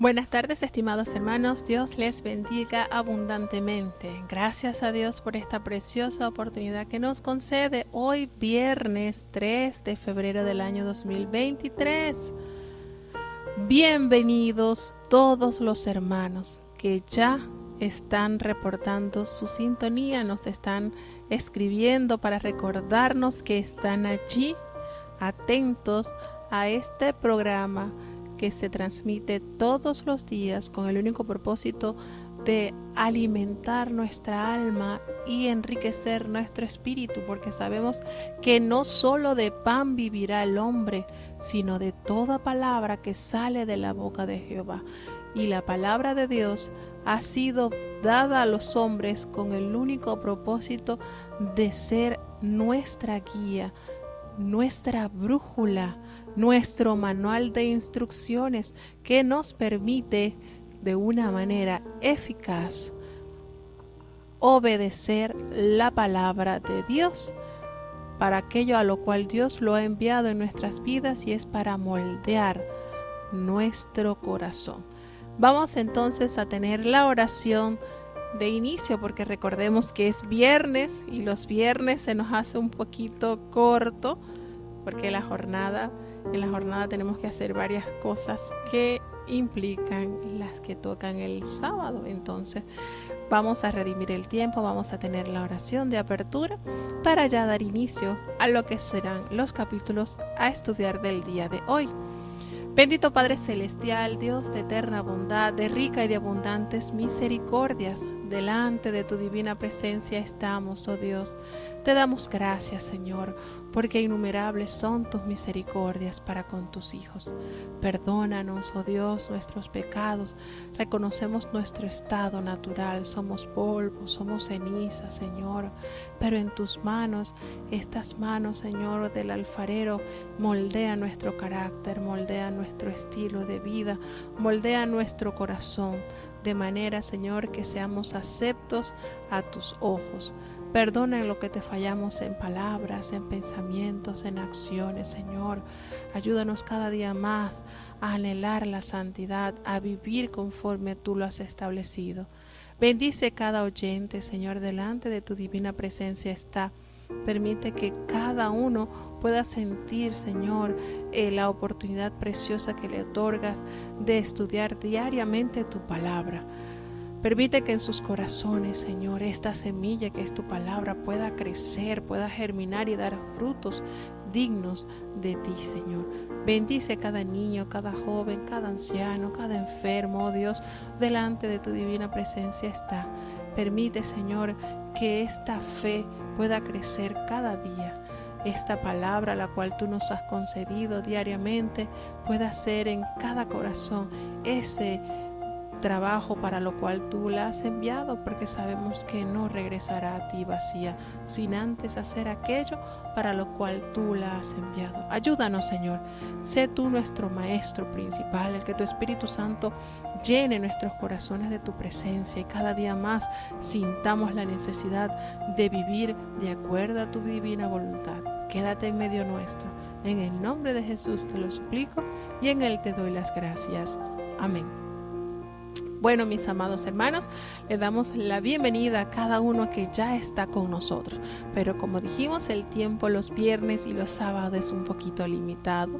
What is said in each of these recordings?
Buenas tardes, estimados hermanos. Dios les bendiga abundantemente. Gracias a Dios por esta preciosa oportunidad que nos concede hoy viernes 3 de febrero del año 2023. Bienvenidos todos los hermanos que ya están reportando su sintonía, nos están escribiendo para recordarnos que están allí atentos a este programa que se transmite todos los días con el único propósito de alimentar nuestra alma y enriquecer nuestro espíritu, porque sabemos que no solo de pan vivirá el hombre, sino de toda palabra que sale de la boca de Jehová. Y la palabra de Dios ha sido dada a los hombres con el único propósito de ser nuestra guía, nuestra brújula, nuestro manual de instrucciones que nos permite de una manera eficaz obedecer la palabra de Dios para aquello a lo cual Dios lo ha enviado en nuestras vidas, y es para moldear nuestro corazón. Vamos entonces a tener la oración de inicio, porque recordemos que es viernes y los viernes se nos hace un poquito corto porque en la jornada tenemos que hacer varias cosas que implican las que tocan el sábado. Entonces vamos a redimir el tiempo, vamos a tener la oración de apertura para ya dar inicio a lo que serán los capítulos a estudiar del día de hoy. Bendito Padre Celestial, Dios de eterna bondad, de rica y de abundantes misericordias, delante de tu divina presencia estamos, oh Dios. Te damos gracias, Señor, porque innumerables son tus misericordias para con tus hijos. Perdónanos, oh Dios, nuestros pecados. Reconocemos nuestro estado natural. Somos polvo, somos ceniza, Señor. Pero en tus manos, estas manos, Señor, del alfarero, moldea nuestro carácter, moldea nuestro estilo de vida, moldea nuestro corazón, de manera, Señor, que seamos aceptos a tus ojos. Perdona en lo que te fallamos en palabras, en pensamientos, en acciones, Señor. Ayúdanos cada día más a anhelar la santidad, a vivir conforme tú lo has establecido. Bendice cada oyente, Señor, delante de tu divina presencia está. Permite que cada uno pueda sentir, Señor, la oportunidad preciosa que le otorgas de estudiar diariamente tu palabra. Permite que en sus corazones, Señor, esta semilla que es tu palabra pueda crecer, pueda germinar y dar frutos dignos de ti, Señor. Bendice cada niño, cada joven, cada anciano, cada enfermo, oh Dios, delante de tu divina presencia está. Permite, Señor, que esta fe pueda crecer cada día. Esta palabra, la cual tú nos has concedido diariamente, pueda ser en cada corazón ese trabajo para lo cual tú la has enviado, porque sabemos que no regresará a ti vacía, sin antes hacer aquello para lo cual tú la has enviado. Ayúdanos, Señor. Sé tú nuestro maestro principal, el que tu Espíritu Santo llene nuestros corazones de tu presencia y cada día más sintamos la necesidad de vivir de acuerdo a tu divina voluntad. Quédate en medio nuestro. En el nombre de Jesús te lo suplico y en él te doy las gracias. Amén. Bueno, mis amados hermanos, le damos la bienvenida a cada uno que ya está con nosotros. Pero como dijimos, el tiempo los viernes y los sábados es un poquito limitado.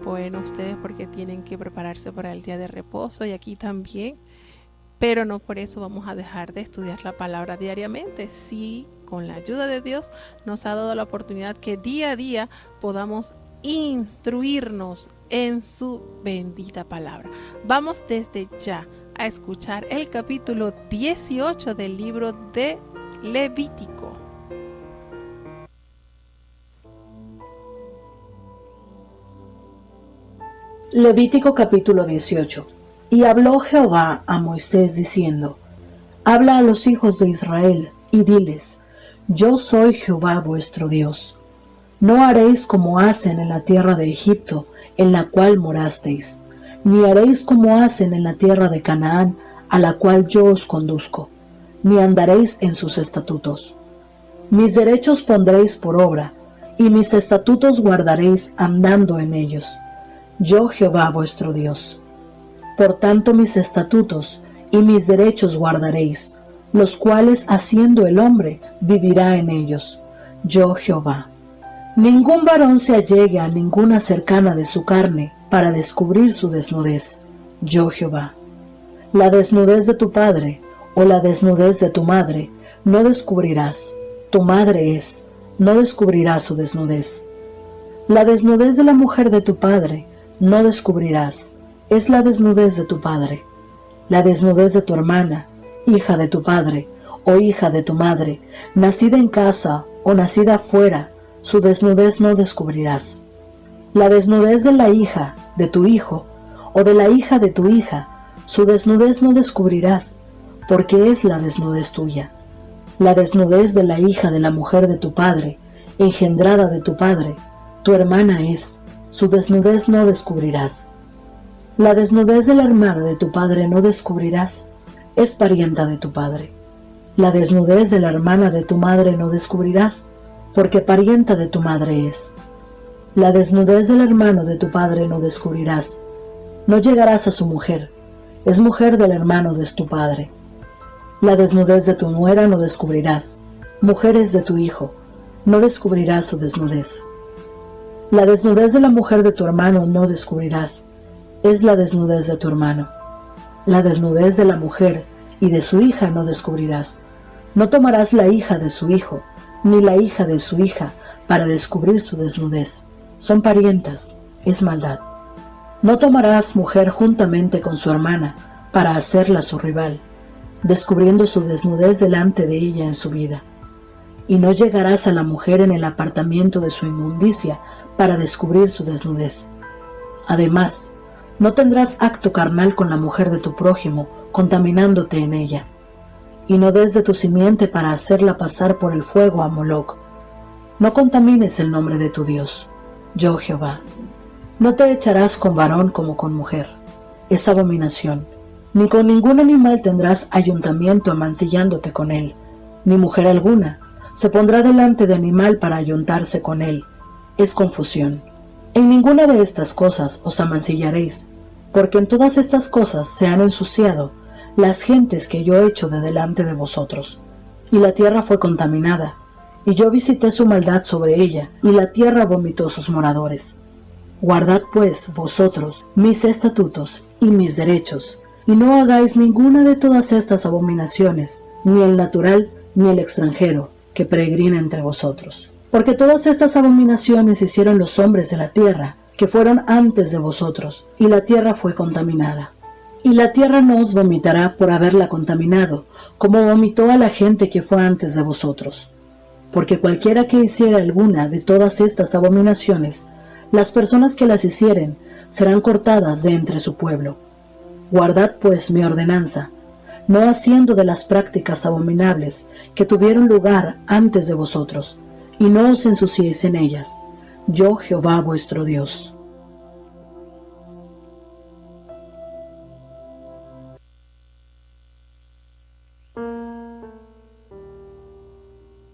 Bueno, ustedes porque tienen que prepararse para el día de reposo y aquí también. Pero no por eso vamos a dejar de estudiar la palabra diariamente. Sí, con la ayuda de Dios nos ha dado la oportunidad que día a día podamos instruirnos en su bendita palabra. Vamos desde ya a escuchar el capítulo 18 del libro de Levítico. Levítico capítulo 18. Y habló Jehová a Moisés diciendo: Habla a los hijos de Israel y diles: Yo soy Jehová vuestro Dios. No haréis como hacen en la tierra de Egipto, en la cual morasteis, ni haréis como hacen en la tierra de Canaán, a la cual yo os conduzco, ni andaréis en sus estatutos. Mis derechos pondréis por obra, y mis estatutos guardaréis andando en ellos. Yo Jehová vuestro Dios. Por tanto mis estatutos y mis derechos guardaréis, los cuales haciendo el hombre vivirá en ellos. Yo Jehová. Ningún varón se allegue a ninguna cercana de su carne para descubrir su desnudez. Yo Jehová. La desnudez de tu padre o la desnudez de tu madre no descubrirás. Tu madre es, no descubrirás su desnudez. La desnudez de la mujer de tu padre no descubrirás. Es la desnudez de tu padre. La desnudez de tu hermana, hija de tu padre o hija de tu madre, nacida en casa o nacida fuera, su desnudez no descubrirás. La desnudez de la hija de tu hijo o de la hija de tu hija, su desnudez no descubrirás, porque es la desnudez tuya. La desnudez de la hija de la mujer de tu padre, engendrada de tu padre, tu hermana es, su desnudez no descubrirás. La desnudez de la hermana de tu padre no descubrirás, es parienta de tu padre. La desnudez de la hermana de tu madre no descubrirás, porque parienta de tu madre es. La desnudez del hermano de tu padre no descubrirás. No llegarás a su mujer, es mujer del hermano de tu padre. La desnudez de tu nuera no descubrirás, mujer es de tu hijo, no descubrirás su desnudez. La desnudez de la mujer de tu hermano no descubrirás, es la desnudez de tu hermano. La desnudez de la mujer y de su hija no descubrirás. No tomarás la hija de su hijo, ni la hija de su hija, para descubrir su desnudez. Son parientas, es maldad. No tomarás mujer juntamente con su hermana, para hacerla su rival, descubriendo su desnudez delante de ella en su vida. Y no llegarás a la mujer en el apartamiento de su inmundicia, para descubrir su desnudez. Además, no tendrás acto carnal con la mujer de tu prójimo, contaminándote en ella. Y no des de tu simiente para hacerla pasar por el fuego a Moloc. No contamines el nombre de tu Dios. Yo Jehová. No te echarás con varón como con mujer. Es abominación. Ni con ningún animal tendrás ayuntamiento amancillándote con él. Ni mujer alguna se pondrá delante de animal para ayuntarse con él. Es confusión. En ninguna de estas cosas os amancillaréis, porque en todas estas cosas se han ensuciado las gentes que yo he hecho de delante de vosotros. Y la tierra fue contaminada, y yo visité su maldad sobre ella, y la tierra vomitó sus moradores. Guardad pues vosotros mis estatutos y mis derechos, y no hagáis ninguna de todas estas abominaciones, ni el natural ni el extranjero, que peregrina entre vosotros. Porque todas estas abominaciones hicieron los hombres de la tierra, que fueron antes de vosotros, y la tierra fue contaminada. Y la tierra no os vomitará por haberla contaminado, como vomitó a la gente que fue antes de vosotros. Porque cualquiera que hiciera alguna de todas estas abominaciones, las personas que las hicieren serán cortadas de entre su pueblo. Guardad pues mi ordenanza, no haciendo de las prácticas abominables que tuvieron lugar antes de vosotros, y no os ensuciéis en ellas. Yo Jehová vuestro Dios.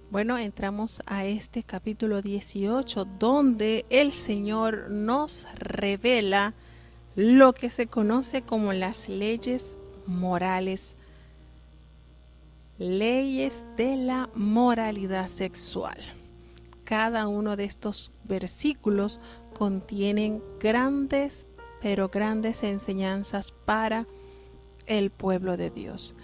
Bueno, entramos a este capítulo 18, donde el Señor nos revela lo que se conoce como las leyes morales, leyes de la moralidad sexual. Cada uno de estos versículos contienen grandes, pero grandes enseñanzas para el pueblo de Dios.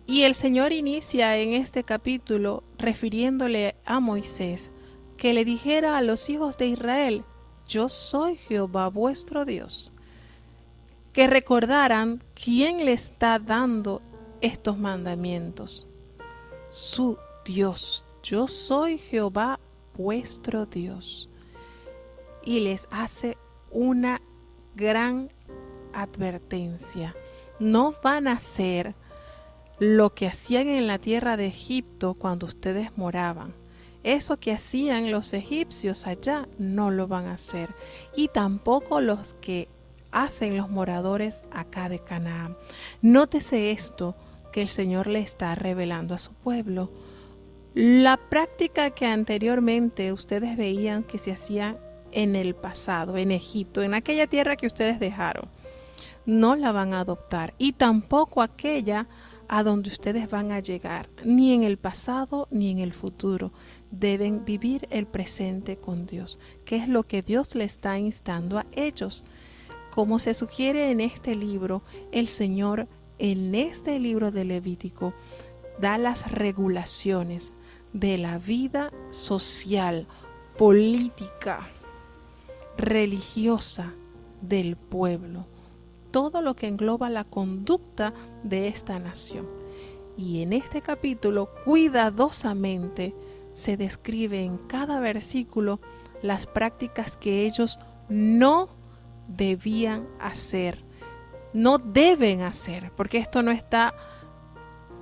Y el Señor inicia en este capítulo refiriéndole a Moisés que le dijera a los hijos de Israel: yo soy Jehová vuestro Dios. Que recordaran quién le está dando estos mandamientos. Su Dios. Yo soy Jehová vuestro Dios. Y les hace una gran advertencia. No van a hacer lo que hacían en la tierra de Egipto cuando ustedes moraban. Eso que hacían los egipcios allá no lo van a hacer. Y tampoco los que hacen los moradores acá de Canaán. Nótese esto que el Señor le está revelando a su pueblo. La práctica que anteriormente ustedes veían que se hacía en el pasado, en Egipto, en aquella tierra que ustedes dejaron. no la van a adoptar, y tampoco aquella a donde ustedes van a llegar, ni en el pasado ni en el futuro. Deben vivir el presente con Dios, que es lo que Dios le está instando a ellos. Como se sugiere en este libro, el Señor en este libro de Levítico da las regulaciones de la vida social, política, religiosa del pueblo, todo lo que engloba la conducta de esta nación. Y en este capítulo, cuidadosamente, se describe en cada versículo las prácticas que ellos no debían hacer, no deben hacer, porque esto no está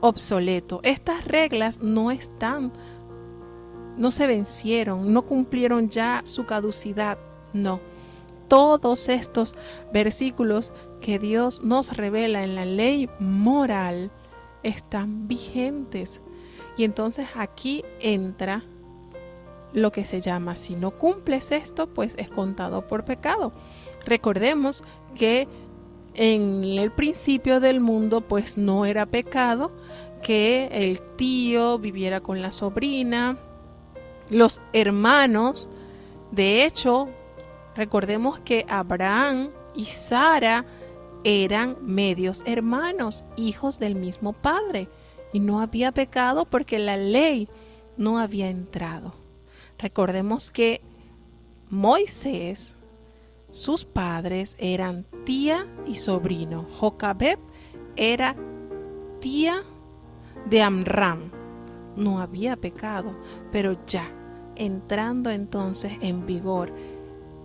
obsoleto. Estas reglas no se vencieron, no cumplieron ya su caducidad, no. Todos estos versículos que Dios nos revela en la ley moral están vigentes. Y entonces aquí entra lo que se llama, si no cumples esto, pues es contado por pecado. Recordemos que en el principio del mundo pues no era pecado que el tío viviera con la sobrina, los hermanos. De hecho, recordemos que Abraham y Sara eran medios hermanos, hijos del mismo padre, y no había pecado porque la ley no había entrado. Recordemos que Moisés, sus padres eran tía y sobrino. Jocabed era tía de Amram. No había pecado, pero ya entrando entonces en vigor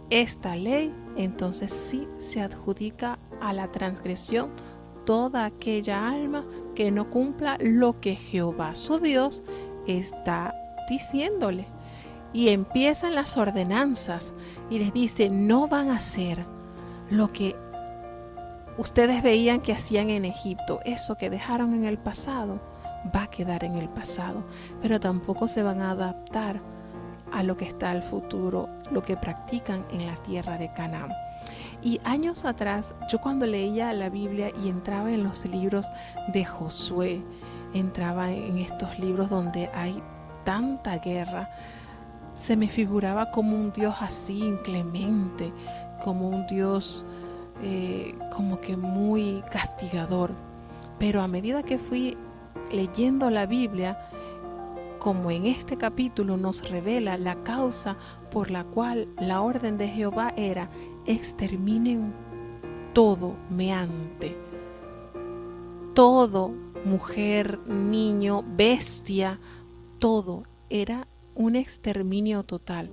esta ley, entonces sí se adjudica a la transgresión toda aquella alma que no cumpla lo que Jehová su Dios está diciéndole. Y empiezan las ordenanzas y les dice, no van a hacer lo que ustedes veían que hacían en Egipto. Eso que dejaron en el pasado va a quedar en el pasado, pero tampoco se van a adaptar a lo que está al futuro, lo que practican en la tierra de Canaán. Y años atrás, yo cuando leía la Biblia y entraba en los libros de Josué, entraba en estos libros donde hay tanta guerra, se me figuraba como un Dios así inclemente, como un Dios como que muy castigador. Pero a medida que fui leyendo la Biblia, como en este capítulo nos revela la causa por la cual la orden de Jehová era: exterminen todo meante, todo, mujer, niño, bestia, todo era un exterminio total.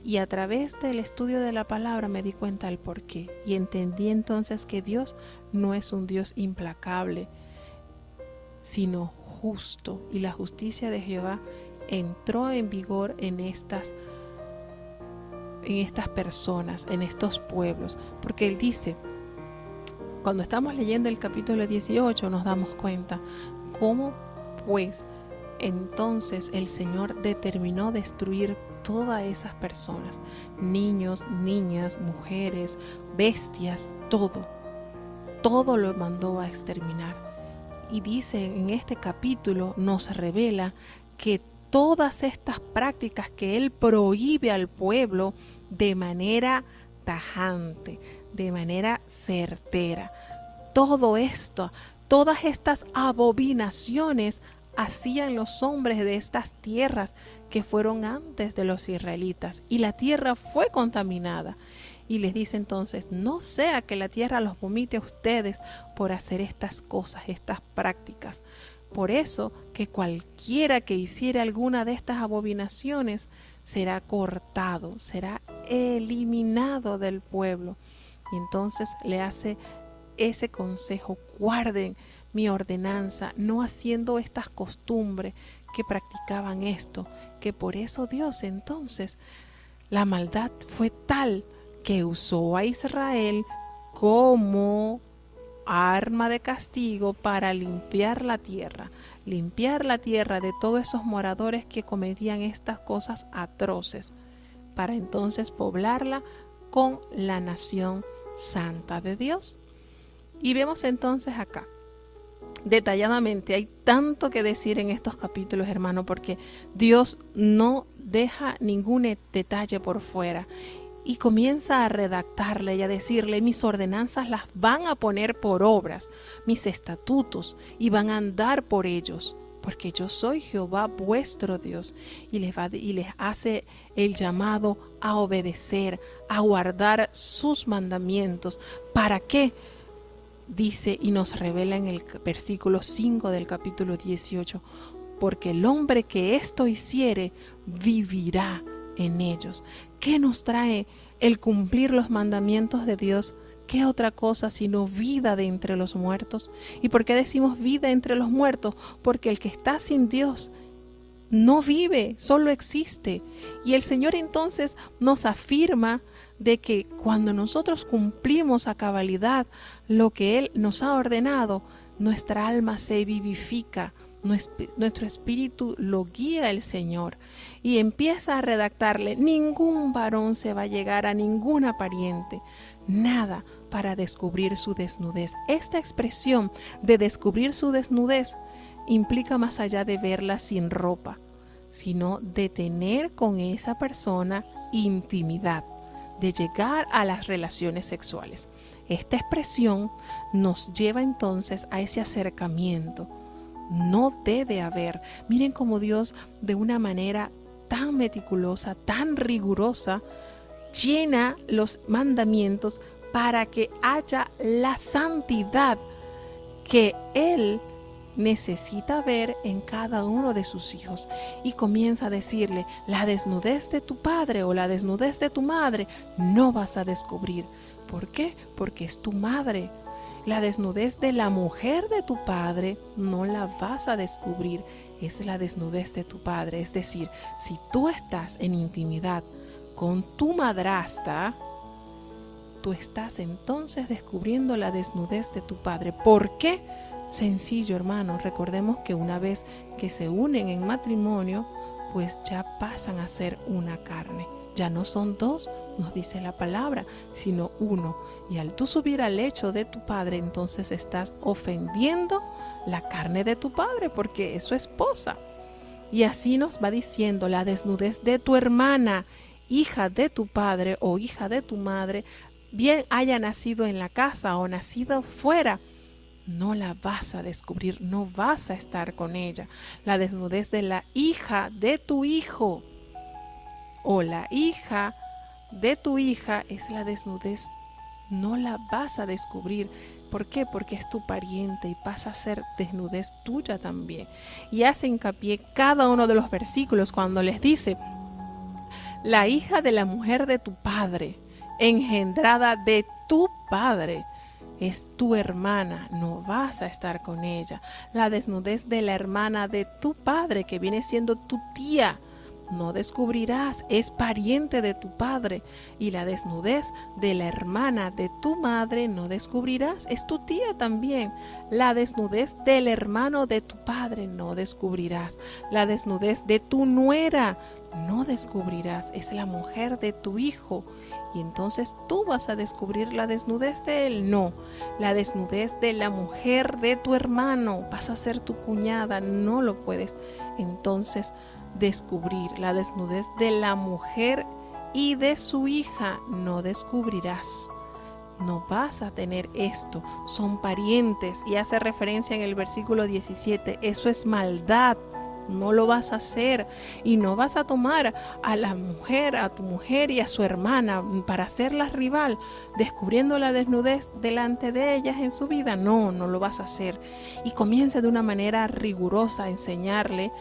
Y a través del estudio de la palabra me di cuenta del por qué. Y entendí entonces que Dios no es un Dios implacable, sino justo. Y la justicia de Jehová entró en vigor en estas personas, en estos pueblos. Porque Él dice, cuando estamos leyendo el capítulo 18 nos damos cuenta cómo pues entonces el Señor determinó destruir todas esas personas, niños, niñas, mujeres, bestias, todo lo mandó a exterminar. Y dice en este capítulo, nos revela que todas estas prácticas que Él prohíbe al pueblo de manera tajante, de manera certera, todo esto, todas estas abominaciones hacían los hombres de estas tierras que fueron antes de los israelitas, y la tierra fue contaminada. Y les dice entonces, no sea que la tierra los vomite a ustedes por hacer estas cosas, estas prácticas. Por eso que cualquiera que hiciera alguna de estas abominaciones será cortado, será eliminado del pueblo. Y entonces le hace ese consejo: guarden mi ordenanza, no haciendo estas costumbres que practicaban esto, que por eso Dios entonces, la maldad fue tal que usó a Israel como arma de castigo para limpiar la tierra de todos esos moradores que cometían estas cosas atroces, para entonces poblarla con la nación santa de Dios. Y vemos entonces acá, detalladamente, hay tanto que decir en estos capítulos, hermano, porque Dios no deja ningún detalle por fuera. Y comienza a redactarle y a decirle: mis ordenanzas las van a poner por obras, mis estatutos, y van a andar por ellos, porque yo soy Jehová vuestro Dios. Y les hace el llamado a obedecer, a guardar sus mandamientos. ¿Para qué? Dice y nos revela en el versículo 5 del capítulo 18, porque el hombre que esto hiciere vivirá en ellos. ¿Qué nos trae el cumplir los mandamientos de Dios? ¿Qué otra cosa sino vida de entre los muertos? ¿Y por qué decimos vida entre los muertos? Porque el que está sin Dios no vive, solo existe. Y el Señor entonces nos afirma de que cuando nosotros cumplimos a cabalidad lo que Él nos ha ordenado, nuestra alma se vivifica, nuestro espíritu lo guía el Señor, y empieza a redactarle: ningún varón se va a llegar a ninguna pariente, nada para descubrir su desnudez. Esta expresión de descubrir su desnudez implica más allá de verla sin ropa, sino de tener con esa persona intimidad, de llegar a las relaciones sexuales. Esta expresión nos lleva entonces a ese acercamiento. No debe haber. Miren cómo Dios, de una manera tan meticulosa, tan rigurosa, llena los mandamientos para que haya la santidad que Él necesita ver en cada uno de sus hijos. Y comienza a decirle: la desnudez de tu padre o la desnudez de tu madre no vas a descubrir. ¿Por qué? Porque es tu madre. La desnudez de la mujer de tu padre no la vas a descubrir, es la desnudez de tu padre. Es decir, si tú estás en intimidad con tu madrastra, tú estás entonces descubriendo la desnudez de tu padre. ¿Por qué? Sencillo, hermano. Recordemos que una vez que se unen en matrimonio, pues ya pasan a ser una carne. Ya no son dos, nos dice la palabra, sino uno. Y al tú subir al lecho de tu padre, entonces estás ofendiendo la carne de tu padre, porque es su esposa. Y así nos va diciendo: la desnudez de tu hermana, hija de tu padre o hija de tu madre, bien haya nacido en la casa o nacido fuera, no la vas a descubrir, no vas a estar con ella. La desnudez de la hija de tu hijo o la hija de tu hija es la desnudez, no la vas a descubrir. ¿Por qué? Porque es tu pariente y pasa a ser desnudez tuya también. Y hace hincapié cada uno de los versículos cuando les dice: la hija de la mujer de tu padre, engendrada de tu padre, es tu hermana, no vas a estar con ella. La desnudez de la hermana de tu padre, que viene siendo tu tía, no descubrirás, es pariente de tu padre. Y la desnudez de la hermana de tu madre no descubrirás, es tu tía también. La desnudez del hermano de tu padre no descubrirás. La desnudez de tu nuera no descubrirás, es la mujer de tu hijo. Y entonces tú vas a descubrir la desnudez de él. No, la desnudez de la mujer de tu hermano, vas a ser tu cuñada, no lo puedes entonces descubrir. La desnudez de la mujer y de su hija no descubrirás. No vas a tener esto, son parientes. Y hace referencia en el versículo 17, eso es maldad. No lo vas a hacer, y no vas a tomar a la mujer, a tu mujer y a su hermana para hacerlas rival, descubriendo la desnudez delante de ellas en su vida. No, no lo vas a hacer. Y comienza de una manera rigurosa a enseñarle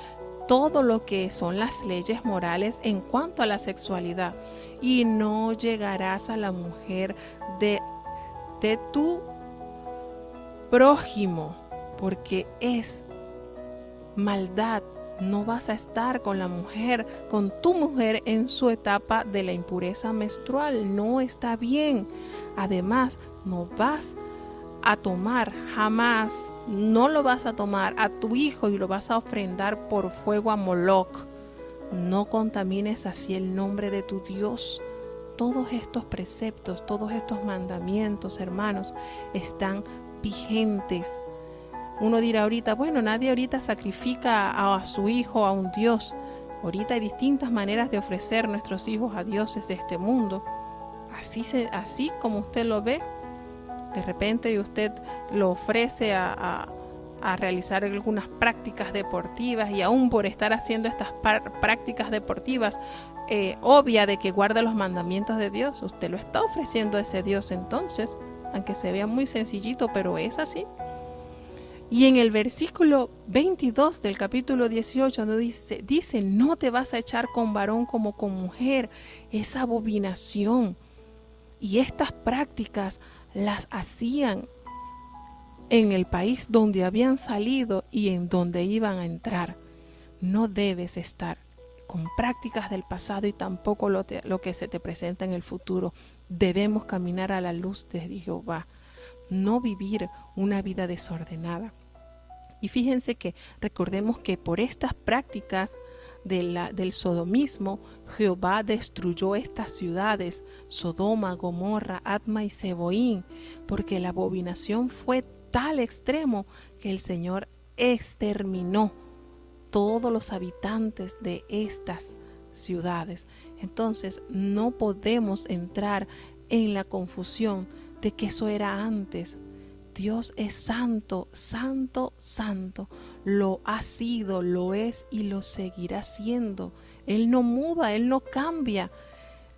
todo lo que son las leyes morales en cuanto a la sexualidad. Y no llegarás a la mujer de tu prójimo, porque es maldad. No vas a estar con la mujer, con tu mujer en su etapa de la impureza menstrual. No está bien. Además, no vas a tomar jamás, no lo vas a tomar a tu hijo y lo vas a ofrendar por fuego a Moloch. No contamines así el nombre de tu Dios. Todos estos preceptos, todos estos mandamientos, hermanos, están vigentes. Uno dirá ahorita, bueno, nadie ahorita sacrifica a su hijo a un Dios. Ahorita hay distintas maneras de ofrecer nuestros hijos a dioses de este mundo. Así como usted lo ve, de repente usted lo ofrece a realizar algunas prácticas deportivas, y aún por estar haciendo estas prácticas deportivas, obvia de que guarda los mandamientos de Dios, usted lo está ofreciendo a ese Dios entonces, aunque se vea muy sencillito, pero es así. Y en el versículo 22 del capítulo 18 dice, no te vas a echar con varón como con mujer, es abominación. Y estas prácticas las hacían en el país donde habían salido y en donde iban a entrar. No debes estar con prácticas del pasado y tampoco lo que se te presenta en el futuro. Debemos caminar a la luz de Jehová, no vivir una vida desordenada. Y fíjense que recordemos que por estas prácticas del sodomismo, Jehová destruyó estas ciudades, Sodoma, Gomorra, Adma y Zeboín, porque la abominación fue tal extremo que el Señor exterminó todos los habitantes de estas ciudades. Entonces no podemos entrar en la confusión de que eso era antes. Dios es santo, santo, santo. Lo ha sido, lo es y lo seguirá siendo. Él no muda, Él no cambia.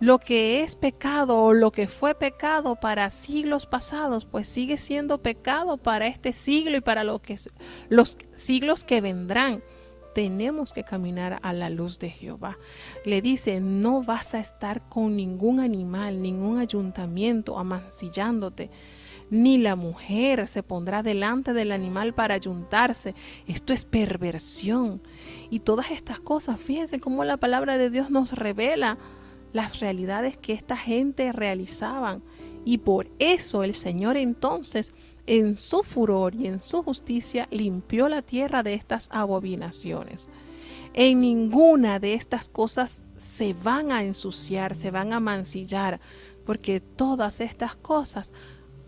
Lo que es pecado o lo que fue pecado para siglos pasados, pues sigue siendo pecado para este siglo y para los siglos que vendrán. Tenemos que caminar a la luz de Jehová. Le dice, no vas a estar con ningún animal, ningún ayuntamiento amancillándote. Ni la mujer se pondrá delante del animal para ayuntarse. Esto es perversión. Y todas estas cosas, fíjense cómo la palabra de Dios nos revela las realidades que esta gente realizaban. Y por eso el Señor entonces, en su furor y en su justicia, limpió la tierra de estas abominaciones. En ninguna de estas cosas se van a ensuciar, se van a mancillar, porque todas estas cosas,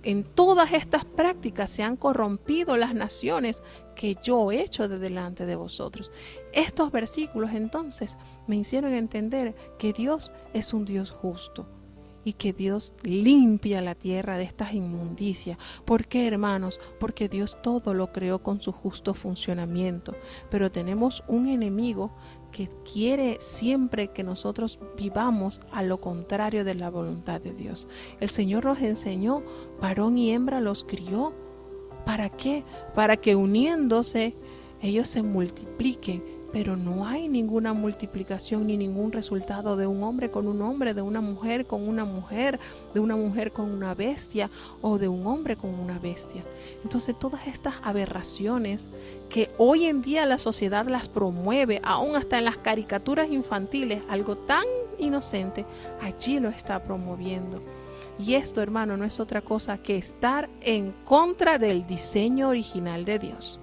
en todas estas prácticas se han corrompido las naciones que yo he hecho de delante de vosotros. Estos versículos entonces me hicieron entender que Dios es un Dios justo y que Dios limpia la tierra de estas inmundicias. ¿Por qué, hermanos? Porque Dios todo lo creó con su justo funcionamiento, pero tenemos un enemigo que quiere siempre que nosotros vivamos a lo contrario de la voluntad de Dios. El Señor nos enseñó, varón y hembra los crió. ¿Para qué? Para que uniéndose ellos se multipliquen, pero no hay ninguna multiplicación ni ningún resultado de un hombre con un hombre, de una mujer con una mujer, de una mujer con una bestia o de un hombre con una bestia. Entonces todas estas aberraciones que hoy en día la sociedad las promueve, aún hasta en las caricaturas infantiles, algo tan inocente, allí lo está promoviendo. Y esto, hermano, no es otra cosa que estar en contra del diseño original de Dios.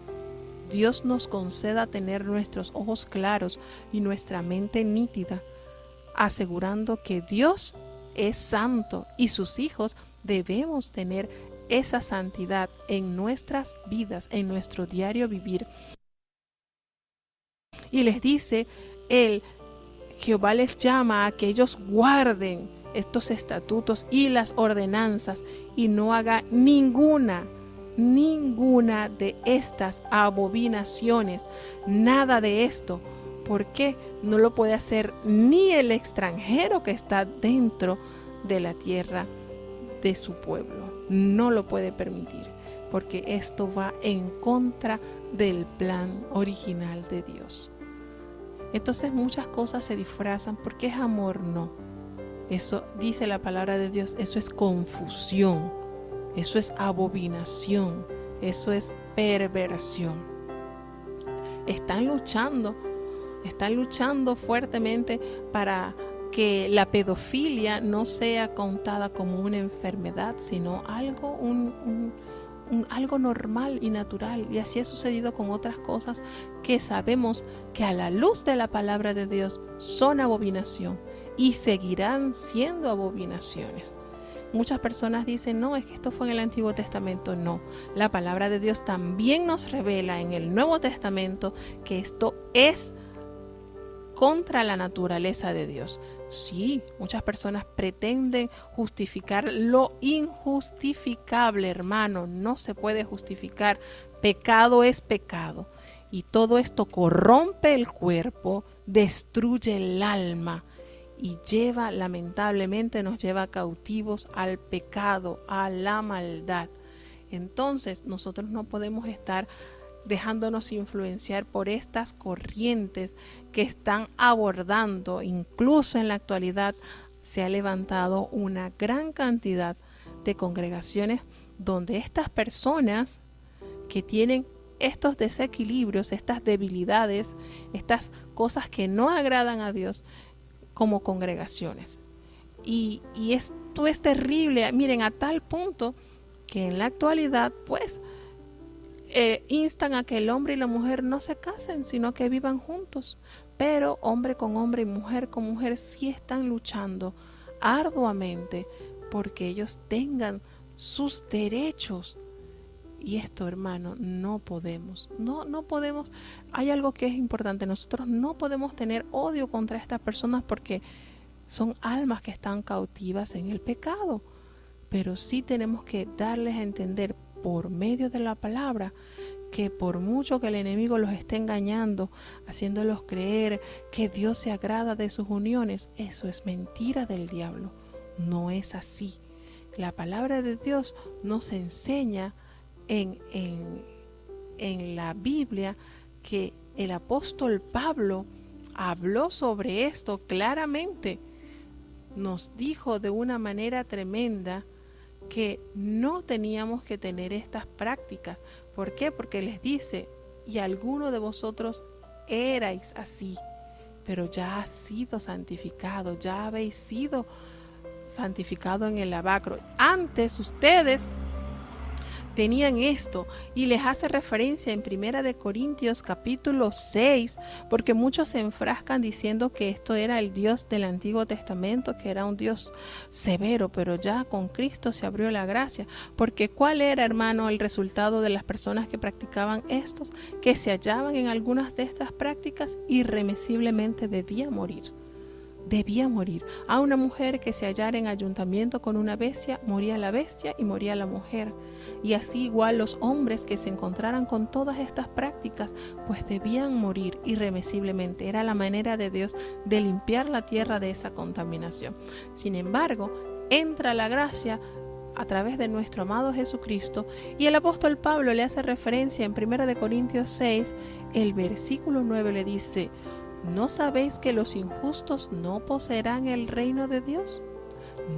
Dios nos conceda tener nuestros ojos claros y nuestra mente nítida, asegurando que Dios es santo y sus hijos debemos tener esa santidad en nuestras vidas, en nuestro diario vivir. Y les dice, Jehová les llama a que ellos guarden estos estatutos y las ordenanzas y no haga ninguna de estas abominaciones, nada de esto. ¿Por qué? No lo puede hacer ni el extranjero que está dentro de la tierra de su pueblo. No lo puede permitir, porque esto va en contra del plan original de Dios. Entonces muchas cosas se disfrazan porque es amor, no. Eso dice la palabra de Dios, eso es confusión, eso es abominación, eso es perversión. Están luchando fuertemente para que la pedofilia no sea contada como una enfermedad, sino algo, algo normal y natural. Y así ha sucedido con otras cosas que sabemos que a la luz de la palabra de Dios son abominación y seguirán siendo abominaciones. muchas personas dicen, no, es que esto fue en el Antiguo Testamento. No, la palabra de Dios también nos revela en el Nuevo Testamento que esto es contra la naturaleza de Dios. Sí, muchas personas pretenden justificar lo injustificable, hermano. No se puede justificar. Pecado es pecado. Y todo esto corrompe el cuerpo, destruye el alma y lamentablemente nos lleva cautivos al pecado, a la maldad. Entonces nosotros no podemos estar dejándonos influenciar por estas corrientes que están abordando. Incluso en la actualidad se ha levantado una gran cantidad de congregaciones donde estas personas que tienen estos desequilibrios, estas debilidades, estas cosas que no agradan a Dios como congregaciones. Y esto es terrible, miren, a tal punto que en la actualidad pues instan a que el hombre y la mujer no se casen, sino que vivan juntos. Pero hombre con hombre y mujer con mujer sí están luchando arduamente porque ellos tengan sus derechos. Y esto, hermano, no podemos. No podemos. Hay algo que es importante. Nosotros no podemos tener odio contra estas personas porque son almas que están cautivas en el pecado. Pero sí tenemos que darles a entender por medio de la palabra que por mucho que el enemigo los esté engañando, haciéndolos creer que Dios se agrada de sus uniones, eso es mentira del diablo. No es así. La palabra de Dios nos enseña en la Biblia que el apóstol Pablo habló sobre esto claramente. Nos dijo de una manera tremenda que no teníamos que tener estas prácticas. ¿Por qué? Porque les dice, y alguno de vosotros erais así, pero ya ha sido santificado, ya habéis sido santificado en el lavacro. Antes ustedes tenían esto, y les hace referencia en 1 Corintios capítulo 6, porque muchos se enfrascan diciendo que esto era el Dios del Antiguo Testamento, que era un Dios severo, pero ya con Cristo se abrió la gracia. Porque ¿cuál era, hermano, el resultado de las personas que practicaban estos? Que se hallaban en algunas de estas prácticas, irremisiblemente debía morir. A una mujer que se hallara en ayuntamiento con una bestia, moría la bestia y moría la mujer. Y así igual los hombres que se encontraran con todas estas prácticas, pues debían morir irremisiblemente. Era la manera de Dios de limpiar la tierra de esa contaminación. Sin embargo, entra la gracia a través de nuestro amado Jesucristo, y el apóstol Pablo le hace referencia en 1 Corintios 6, el versículo 9 le dice: ¿no sabéis que los injustos no poseerán el reino de Dios?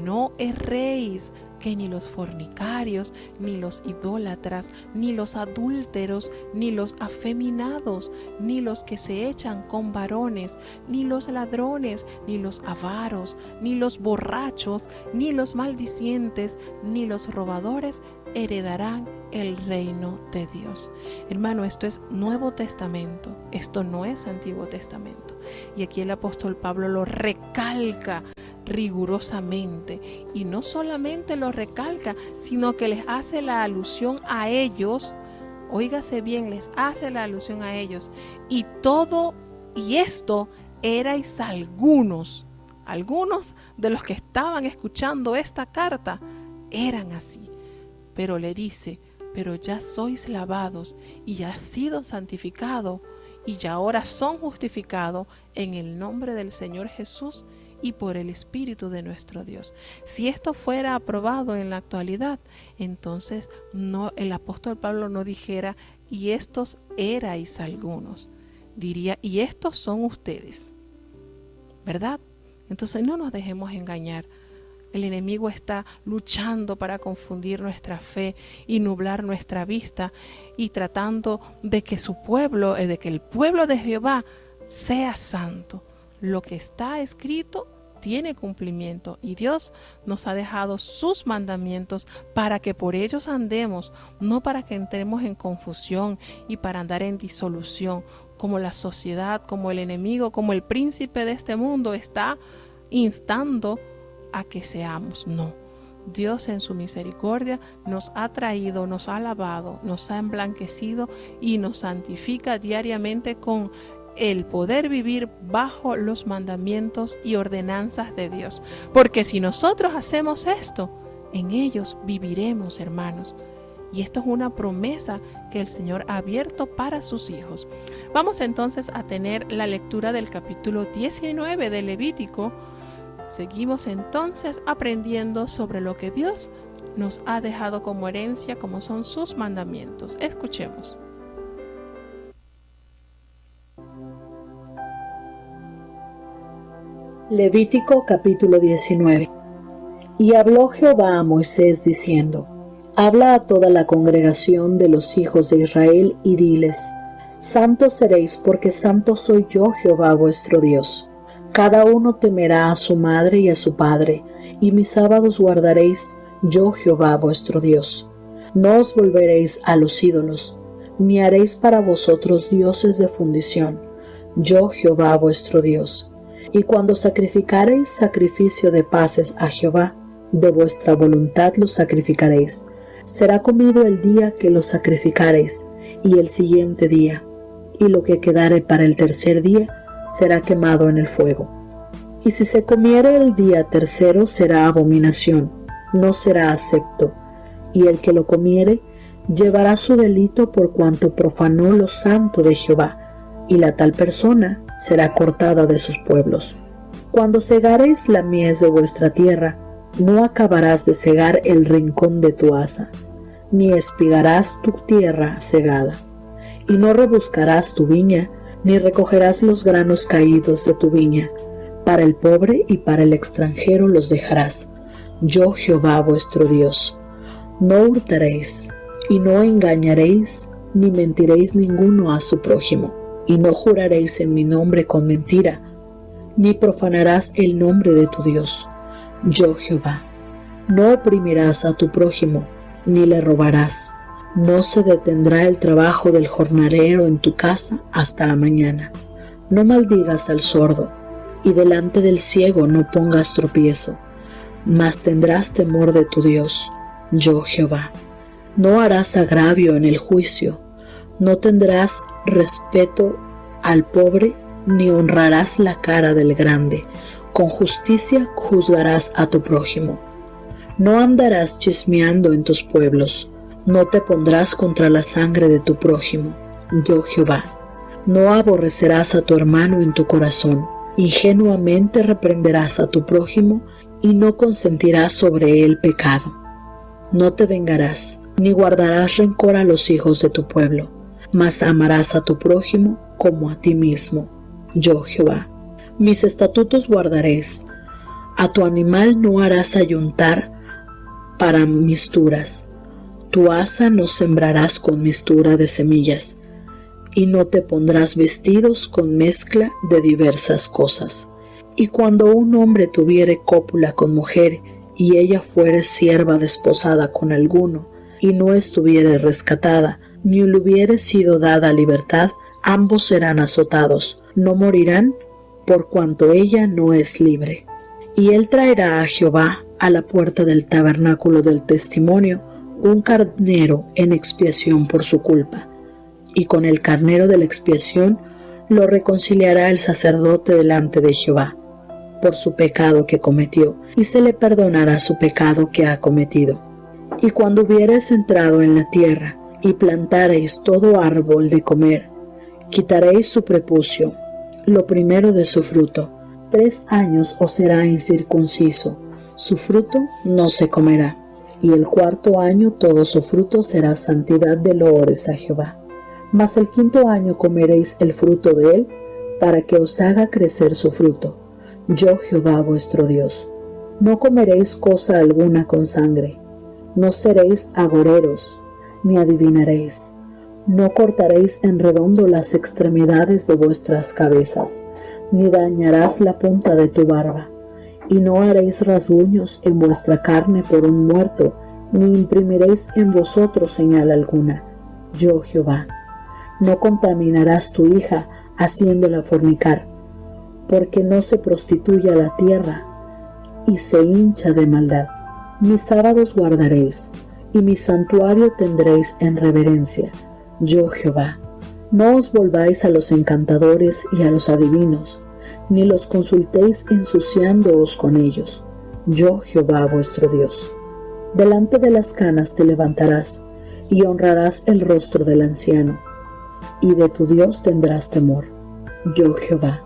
No erréis, que ni los fornicarios, ni los idólatras, ni los adúlteros, ni los afeminados, ni los que se echan con varones, ni los ladrones, ni los avaros, ni los borrachos, ni los maldicientes, ni los robadores heredarán el reino de Dios. Hermano, esto es Nuevo Testamento, esto no es Antiguo Testamento. Y aquí el apóstol Pablo lo recalca rigurosamente, y no solamente lo recalca, sino que les hace la alusión a ellos. Óigase bien, les hace la alusión a ellos. Y esto erais algunos de los que estaban escuchando esta carta eran así. Pero le dice: pero ya sois lavados y ya has sido santificado, y ya ahora son justificados en el nombre del Señor Jesús y por el Espíritu de nuestro Dios. Si esto fuera aprobado en la actualidad, entonces el apóstol Pablo no dijera: y estos erais algunos, diría: y estos son ustedes, ¿verdad? Entonces no nos dejemos engañar. El enemigo está luchando para confundir nuestra fe y nublar nuestra vista, y tratando de que el pueblo de Jehová sea santo. Lo que está escrito tiene cumplimiento, y Dios nos ha dejado sus mandamientos para que por ellos andemos, no para que entremos en confusión y para andar en disolución, como la sociedad, como el enemigo, como el príncipe de este mundo está instando a que seamos. No, Dios en su misericordia nos ha traído, nos ha lavado, nos ha emblanquecido y nos santifica diariamente con el poder vivir bajo los mandamientos y ordenanzas de Dios. Porque si nosotros hacemos esto, en ellos viviremos, hermanos. Y esto es una promesa que el Señor ha abierto para sus hijos. Vamos entonces a tener la lectura del capítulo 19 de Levítico. Seguimos entonces aprendiendo sobre lo que Dios nos ha dejado como herencia, como son sus mandamientos. Escuchemos. Levítico capítulo 19. Y habló Jehová a Moisés diciendo: Habla a toda la congregación de los hijos de Israel y diles: Santos seréis, porque santo soy yo, Jehová vuestro Dios. Cada uno temerá a su madre y a su padre, y mis sábados guardaréis, yo Jehová vuestro Dios. No os volveréis a los ídolos, ni haréis para vosotros dioses de fundición, yo Jehová vuestro Dios. Y cuando sacrificareis sacrificio de paces a Jehová, de vuestra voluntad lo sacrificaréis. Será comido el día que lo sacrificareis, y el siguiente día, y lo que quedare para el tercer día será quemado en el fuego. Y si se comiere el día tercero será abominación, no será acepto, y el que lo comiere llevará su delito por cuanto profanó lo santo de Jehová, y la tal persona será cortada de sus pueblos. Cuando segareis la mies de vuestra tierra, no acabarás de segar el rincón de tu haza, ni espigarás tu tierra segada, y no rebuscarás tu viña, ni recogerás los granos caídos de tu viña. Para el pobre y para el extranjero los dejarás, yo Jehová vuestro Dios. No hurtaréis, y no engañaréis, ni mentiréis ninguno a su prójimo, y no juraréis en mi nombre con mentira, ni profanarás el nombre de tu Dios, yo Jehová. No oprimirás a tu prójimo, ni le robarás. No se detendrá el trabajo del jornalero en tu casa hasta la mañana. No maldigas al sordo, y delante del ciego no pongas tropiezo, mas tendrás temor de tu Dios, yo Jehová. No harás agravio en el juicio, no tendrás respeto al pobre, ni honrarás la cara del grande. Con justicia juzgarás a tu prójimo. No andarás chismeando en tus pueblos, no te pondrás contra la sangre de tu prójimo, yo Jehová. No aborrecerás a tu hermano en tu corazón, ingenuamente reprenderás a tu prójimo y no consentirás sobre él pecado. No te vengarás, ni guardarás rencor a los hijos de tu pueblo, mas amarás a tu prójimo como a ti mismo, yo Jehová. Mis estatutos guardaréis. A tu animal no harás ayuntar para misturas. Tu haza no sembrarás con mistura de semillas, y no te pondrás vestidos con mezcla de diversas cosas. Y cuando un hombre tuviere cópula con mujer, y ella fuere sierva desposada con alguno, y no estuviere rescatada, ni le hubiere sido dada libertad, ambos serán azotados, no morirán, por cuanto ella no es libre. Y él traerá a Jehová a la puerta del tabernáculo del testimonio un carnero en expiación por su culpa, y con el carnero de la expiación lo reconciliará el sacerdote delante de Jehová por su pecado que cometió, y se le perdonará su pecado que ha cometido. Y cuando hubiereis entrado en la tierra y plantareis todo árbol de comer, quitaréis su prepucio, lo primero de su fruto. 3 años os será incircunciso, su fruto no se comerá, y el 4º año todo su fruto será santidad de loores a Jehová. Mas el 5º año comeréis el fruto de él, para que os haga crecer su fruto, yo Jehová vuestro Dios. No comeréis cosa alguna con sangre, no seréis agoreros, ni adivinaréis. No cortaréis en redondo las extremidades de vuestras cabezas, ni dañarás la punta de tu barba, y no haréis rasguños en vuestra carne por un muerto, ni imprimiréis en vosotros señal alguna, yo Jehová. No contaminarás tu hija haciéndola fornicar, porque no se prostituya la tierra y se hincha de maldad. Mis sábados guardaréis, y mi santuario tendréis en reverencia, yo Jehová. No os volváis a los encantadores y a los adivinos, ni los consultéis ensuciándoos con ellos, yo Jehová vuestro Dios. Delante de las canas te levantarás, y honrarás el rostro del anciano, y de tu Dios tendrás temor, yo Jehová.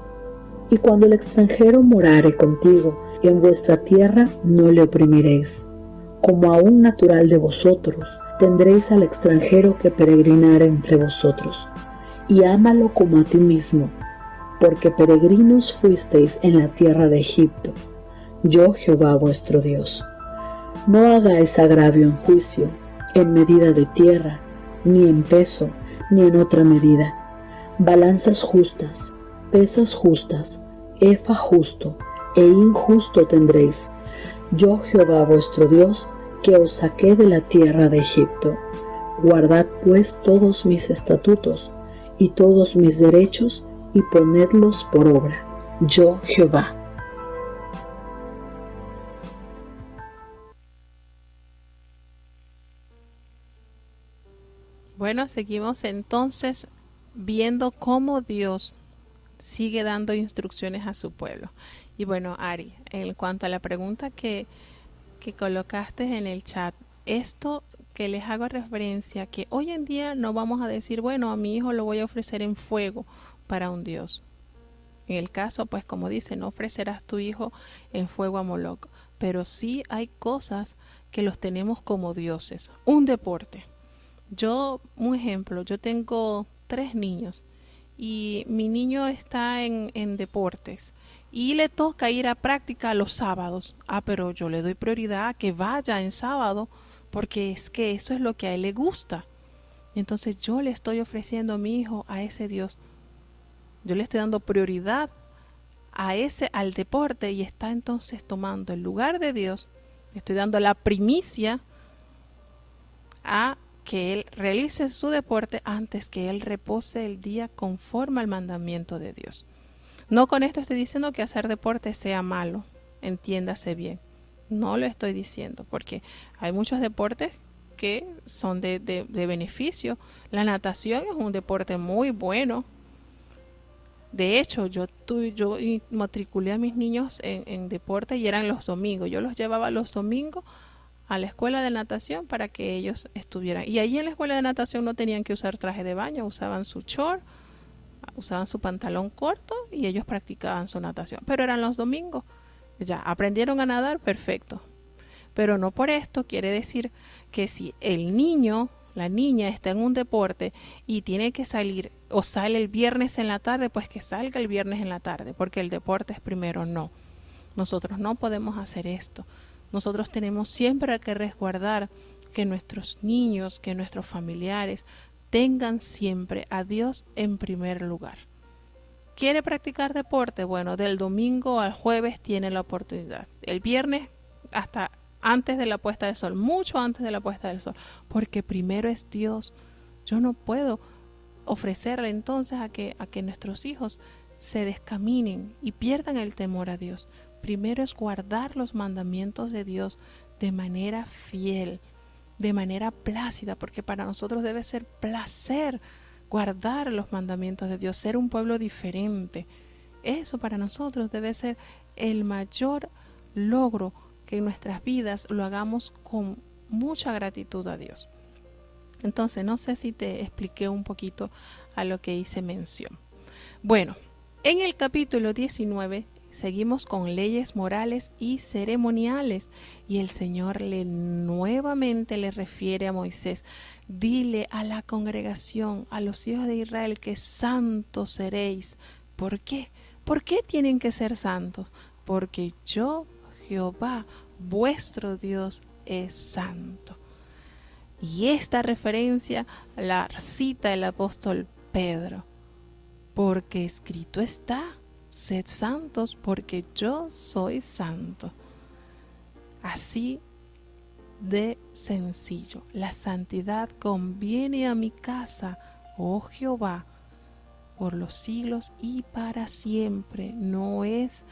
Y cuando el extranjero morare contigo en vuestra tierra, no le oprimiréis. Como a un natural de vosotros, tendréis al extranjero que peregrinare entre vosotros, y ámalo como a ti mismo, porque peregrinos fuisteis en la tierra de Egipto, yo Jehová vuestro Dios. No hagáis agravio en juicio, en medida de tierra, ni en peso, ni en otra medida. Balanzas justas, pesas justas, efa justo e injusto tendréis, yo Jehová vuestro Dios, que os saqué de la tierra de Egipto. Guardad pues todos mis estatutos y todos mis derechos, y ponedlos por obra, yo Jehová. Bueno, seguimos entonces viendo cómo Dios sigue dando instrucciones a su pueblo. Y bueno, Ari, en cuanto a la pregunta que colocaste en el chat, esto que les hago referencia, que hoy en día no vamos a decir, bueno, a mi hijo lo voy a ofrecer en fuego para un dios. En el caso, pues como dice, no ofrecerás tu hijo en fuego a Moloc, pero sí hay cosas que los tenemos como dioses. Un deporte. Un ejemplo, yo tengo 3 niños y mi niño está en deportes y le toca ir a práctica los sábados. Pero yo le doy prioridad a que vaya en sábado porque es que eso es lo que a él le gusta. Entonces yo le estoy ofreciendo a mi hijo a ese Dios. Yo le estoy dando prioridad al deporte y está entonces tomando el lugar de Dios. Le estoy dando la primicia a que él realice su deporte antes que él repose el día conforme al mandamiento de Dios. No con esto estoy diciendo que hacer deporte sea malo, entiéndase bien. No lo estoy diciendo porque hay muchos deportes que son de beneficio. La natación es un deporte muy bueno. De hecho, yo matriculé a mis niños en deporte y eran los domingos. Yo los llevaba los domingos a la escuela de natación para que ellos estuvieran. Y allí en la escuela de natación no tenían que usar traje de baño, usaban su short, usaban su pantalón corto y ellos practicaban su natación. Pero eran los domingos. Ya, aprendieron a nadar, perfecto. Pero no por esto quiere decir que si el niño, la niña está en un deporte y tiene que salir o sale el viernes en la tarde, pues que salga el viernes en la tarde, porque el deporte es primero. No, nosotros no podemos hacer esto. Nosotros tenemos siempre que resguardar que nuestros niños, que nuestros familiares tengan siempre a Dios en primer lugar. ¿Quiere practicar deporte? Bueno, del domingo al jueves tiene la oportunidad. El viernes hasta antes de la puesta del sol, mucho antes de la puesta del sol, porque primero es Dios. Yo no puedo ofrecerle entonces a que nuestros hijos se descaminen y pierdan el temor a Dios. Primero es guardar los mandamientos de Dios de manera fiel, de manera plácida, porque para nosotros debe ser placer guardar los mandamientos de Dios, ser un pueblo diferente. Eso para nosotros debe ser el mayor logro, que en nuestras vidas lo hagamos con mucha gratitud a Dios. Entonces, no sé si te expliqué un poquito a lo que hice mención. Bueno, en el capítulo 19 seguimos con leyes morales y ceremoniales y el Señor nuevamente le refiere a Moisés: dile a la congregación, a los hijos de Israel, que santos seréis. ¿Por qué? ¿Por qué tienen que ser santos? Porque yo, Jehová, vuestro Dios, es santo. Y esta referencia la cita el apóstol Pedro: porque escrito está, sed santos porque yo soy santo. Así de sencillo. La santidad conviene a mi casa, oh Jehová, por los siglos y para siempre. No es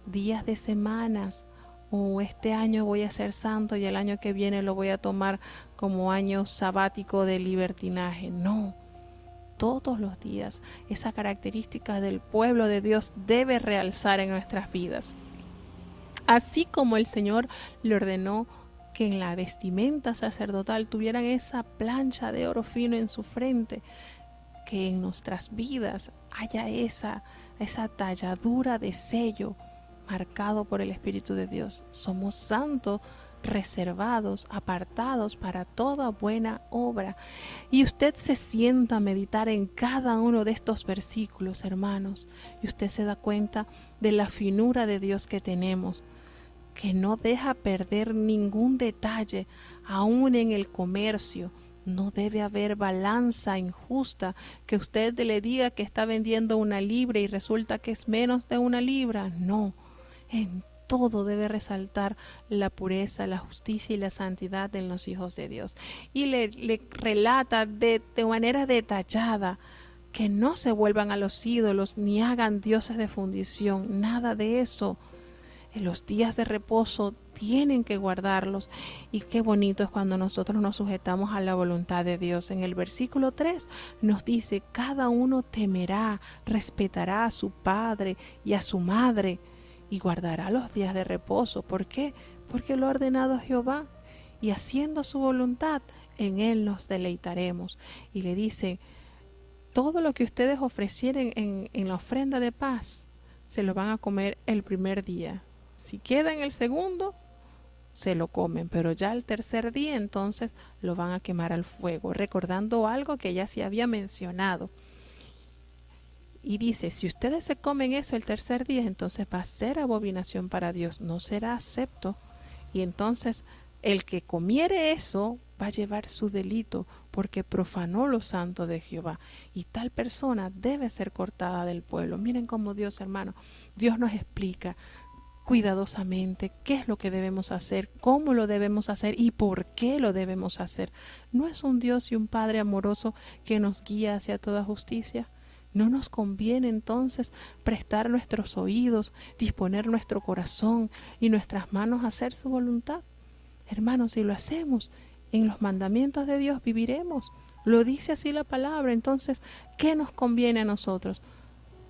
días de semanas o este año voy a ser santo y el año que viene lo voy a tomar como año sabático de libertinaje. No, todos los días esa característica del pueblo de Dios debe realzar en nuestras vidas. Así como el Señor le ordenó que en la vestimenta sacerdotal tuvieran esa plancha de oro fino en su frente, que en nuestras vidas haya esa talladura de sello marcado por el Espíritu de Dios. Somos santos, reservados, apartados para toda buena obra. Y usted se sienta a meditar en cada uno de estos versículos, hermanos, y usted se da cuenta de la finura de Dios que tenemos, que no deja perder ningún detalle, aún en el comercio. No debe haber balanza injusta, que usted le diga que está vendiendo 1 libra y resulta que es menos de 1 libra. No, en todo debe resaltar la pureza, la justicia y la santidad en los hijos de Dios. Y le relata de manera detallada que no se vuelvan a los ídolos ni hagan dioses de fundición, nada de eso. En los días de reposo tienen que guardarlos, y qué bonito es cuando nosotros nos sujetamos a la voluntad de Dios. En el versículo 3 nos dice: cada uno temerá, respetará a su padre y a su madre y guardará los días de reposo. ¿Por qué? Porque lo ha ordenado Jehová, y haciendo su voluntad en él nos deleitaremos. Y le dice: todo lo que ustedes ofrecieren en la ofrenda de paz se lo van a comer el primer día. Si queda en el segundo, se lo comen, pero ya el tercer día entonces lo van a quemar al fuego, recordando algo que ya se había mencionado. Y dice: si ustedes se comen eso el tercer día, entonces va a ser abominación para Dios, no será acepto. Y entonces el que comiere eso va a llevar su delito, porque profanó lo santo de Jehová, y tal persona debe ser cortada del pueblo. Miren cómo Dios, hermano, Dios nos explica cuidadosamente qué es lo que debemos hacer, cómo lo debemos hacer y por qué lo debemos hacer. No es un Dios y un Padre amoroso que nos guía hacia toda justicia. ¿No nos conviene entonces prestar nuestros oídos, disponer nuestro corazón y nuestras manos a hacer su voluntad? Hermanos, si lo hacemos, en los mandamientos de Dios viviremos. Lo dice así la palabra. Entonces, ¿qué nos conviene a nosotros?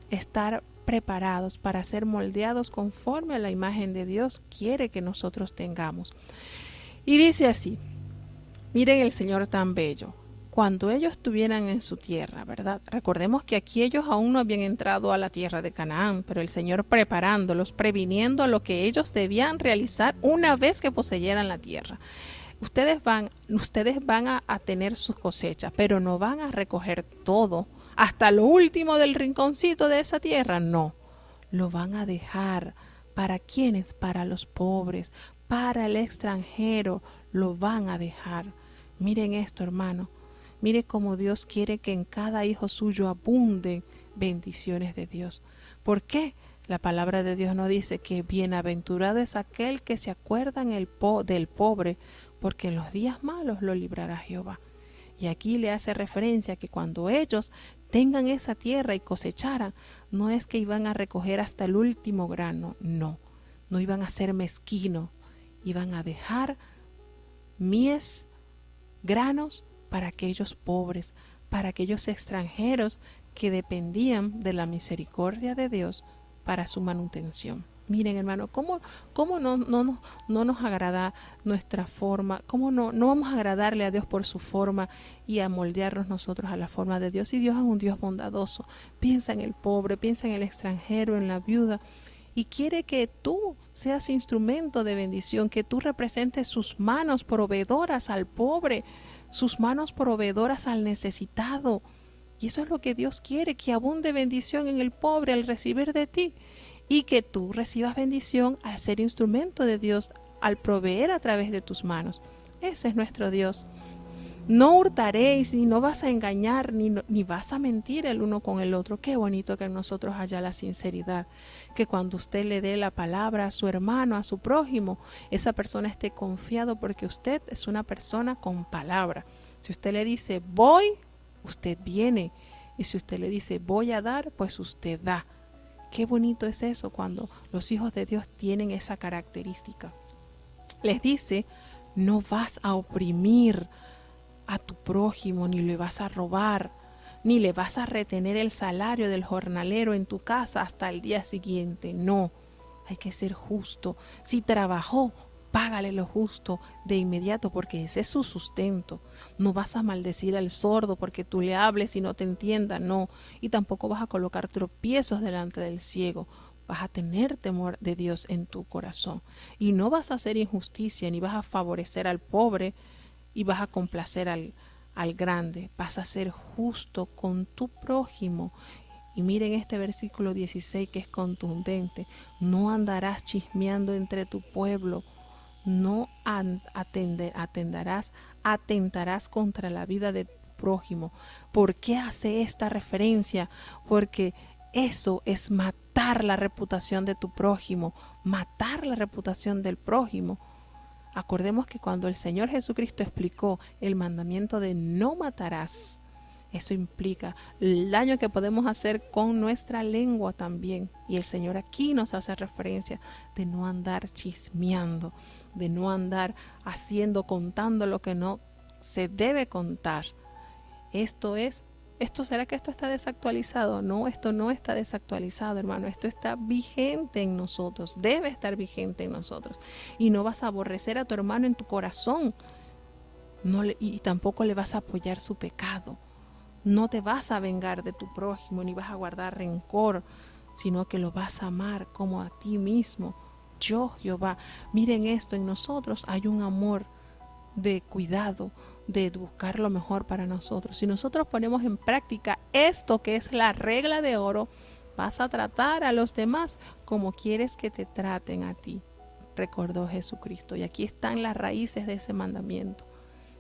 Estar preparados para ser moldeados conforme a la imagen de Dios quiere que nosotros tengamos. Y dice así: miren el Señor tan bello. Cuando ellos estuvieran en su tierra, ¿verdad? Recordemos que aquí ellos aún no habían entrado a la tierra de Canaán, pero el Señor preparándolos, previniendo lo que ellos debían realizar una vez que poseyeran la tierra. Ustedes van a tener sus cosechas, pero no van a recoger todo hasta lo último del rinconcito de esa tierra. No, lo van a dejar. ¿Para quiénes? Para los pobres, para el extranjero, lo van a dejar. Miren esto, hermano. Mire cómo Dios quiere que en cada hijo suyo abunden bendiciones de Dios. ¿Por qué? La palabra de Dios nos dice que bienaventurado es aquel que se acuerda del pobre, porque en los días malos lo librará Jehová. Y aquí le hace referencia que cuando ellos tengan esa tierra y cosecharan, no es que iban a recoger hasta el último grano, no iban a ser mezquinos, iban a dejar mies, granos para aquellos pobres, para aquellos extranjeros que dependían de la misericordia de Dios para su manutención. Miren, hermano, ¿cómo no nos agrada nuestra forma? ¿Cómo no vamos a agradarle a Dios por su forma y a moldearnos nosotros a la forma de Dios? Y Dios es un Dios bondadoso. Piensa en el pobre, piensa en el extranjero, en la viuda, y quiere que tú seas instrumento de bendición, que tú representes sus manos proveedoras al pobre, sus manos proveedoras al necesitado. Y eso es lo que Dios quiere, que abunde bendición en el pobre al recibir de ti, y que tú recibas bendición al ser instrumento de Dios, al proveer a través de tus manos. Ese es nuestro Dios. No hurtaréis, y no vas a engañar, ni vas a mentir el uno con el otro. Qué bonito que en nosotros haya la sinceridad, que cuando usted le dé la palabra a su hermano, a su prójimo, esa persona esté confiado, porque usted es una persona con palabra. Si usted le dice voy, usted viene, y si usted le dice voy a dar, pues usted da. Qué bonito es eso cuando los hijos de Dios tienen esa característica. Les dice, no vas a oprimir a tu prójimo, ni le vas a robar, ni le vas a retener el salario del jornalero en tu casa hasta el día siguiente. No, hay que ser justo. Si trabajó, págale lo justo de inmediato, porque ese es su sustento. No vas a maldecir al sordo porque tú le hables y no te entienda, no. Y tampoco vas a colocar tropiezos delante del ciego. Vas a tener temor de Dios en tu corazón. Y no vas a hacer injusticia, ni vas a favorecer al pobre, y vas a complacer al grande. Vas a ser justo con tu prójimo. Y miren este versículo 16 que es contundente. No andarás chismeando entre tu pueblo. No atentarás contra la vida de tu prójimo. ¿Por qué hace esta referencia? Porque eso es matar la reputación de tu prójimo, matar la reputación del prójimo. Acordemos que cuando el Señor Jesucristo explicó el mandamiento de no matarás, eso implica el daño que podemos hacer con nuestra lengua también. Y el Señor aquí nos hace referencia de no andar chismeando, de no andar contando lo que no se debe contar. ¿Será que esto está desactualizado? No, esto no está desactualizado, hermano. Esto está vigente en nosotros, debe estar vigente en nosotros. Y no vas a aborrecer a tu hermano en tu corazón, y tampoco le vas a apoyar su pecado. No te vas a vengar de tu prójimo, ni vas a guardar rencor, sino que lo vas a amar como a ti mismo. Yo, Jehová. Miren esto, en nosotros hay un amor de cuidado, de buscar lo mejor para nosotros. Si nosotros ponemos en práctica esto que es la regla de oro, vas a tratar a los demás como quieres que te traten a ti, recordó Jesucristo. Y aquí están las raíces de ese mandamiento.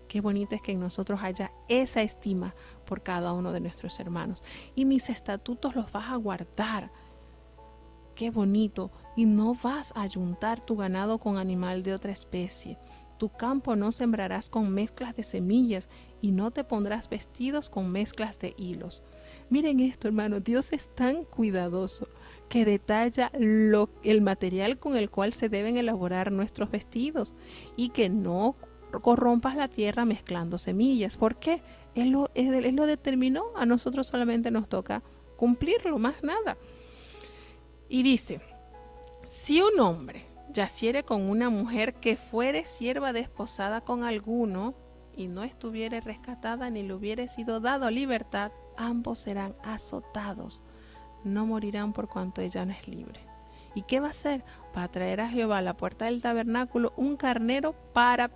Qué bonito es que en nosotros haya esa estima por cada uno de nuestros hermanos. Y mis estatutos los vas a guardar. Qué bonito. Y no vas a ayuntar tu ganado con animal de otra especie. Tu campo no sembrarás con mezclas de semillas y no te pondrás vestidos con mezclas de hilos. Miren esto, hermano, Dios es tan cuidadoso que detalla el material con el cual se deben elaborar nuestros vestidos y que no corrompas la tierra mezclando semillas. ¿Por qué? Él lo determinó, a nosotros solamente nos toca cumplirlo, más nada. Y dice, si un hombre yaciere con una mujer que fuere sierva desposada con alguno y no estuviere rescatada ni le hubiere sido dado libertad, ambos serán azotados, no morirán por cuanto ella no es libre. ¿Y qué va a hacer? Va a traer a Jehová a la puerta del tabernáculo un carnero para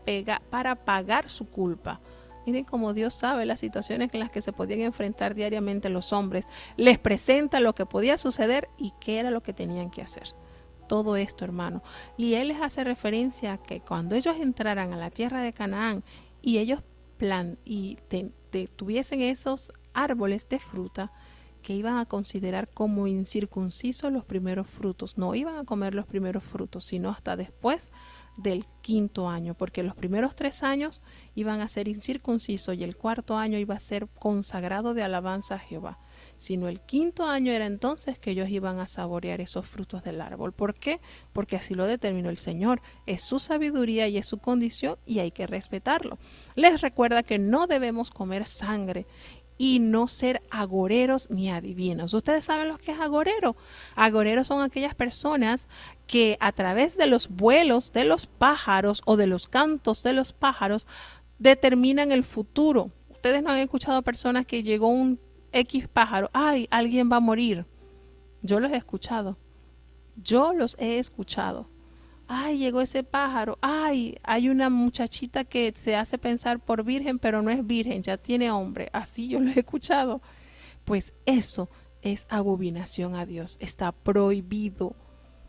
pagar su culpa. Miren cómo Dios sabe las situaciones en las que se podían enfrentar diariamente los hombres. Les presenta lo que podía suceder y qué era lo que tenían que hacer. Todo esto, hermano. Y él les hace referencia a que cuando ellos entraran a la tierra de Canaán y ellos tuviesen esos árboles de fruta, que iban a considerar como incircuncisos los primeros frutos. No iban a comer los primeros frutos, sino hasta después del 5º año, porque los primeros 3 años iban a ser incircuncisos y el 4º año iba a ser consagrado de alabanza a Jehová. Sino el 5º año era entonces que ellos iban a saborear esos frutos del árbol. ¿Por qué? Porque así lo determinó el Señor. Es su sabiduría y es su condición y hay que respetarlo. Les recuerda que no debemos comer sangre y no ser agoreros ni adivinos. ¿Ustedes saben lo que es agorero? Agoreros son aquellas personas que a través de los vuelos de los pájaros o de los cantos de los pájaros determinan el futuro. Ustedes no han escuchado personas que llegó un X pájaro, ¡ay, alguien va a morir! Yo los he escuchado. Ay, llegó ese pájaro. Ay, hay una muchachita que se hace pensar por virgen, pero no es virgen, ya tiene hombre. Así yo lo he escuchado. Pues eso es abominación a Dios. Está prohibido.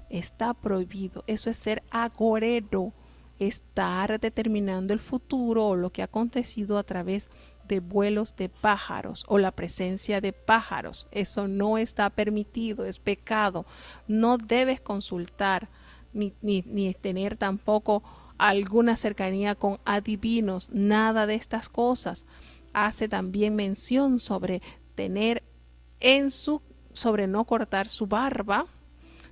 Está prohibido. Eso es ser agorero. Estar determinando el futuro o lo que ha acontecido a través de vuelos de pájaros o la presencia de pájaros. Eso no está permitido, es pecado. No debes consultar ni tener tampoco alguna cercanía con adivinos, nada de estas cosas. Hace también mención sobre tener en su sobre no cortar su barba,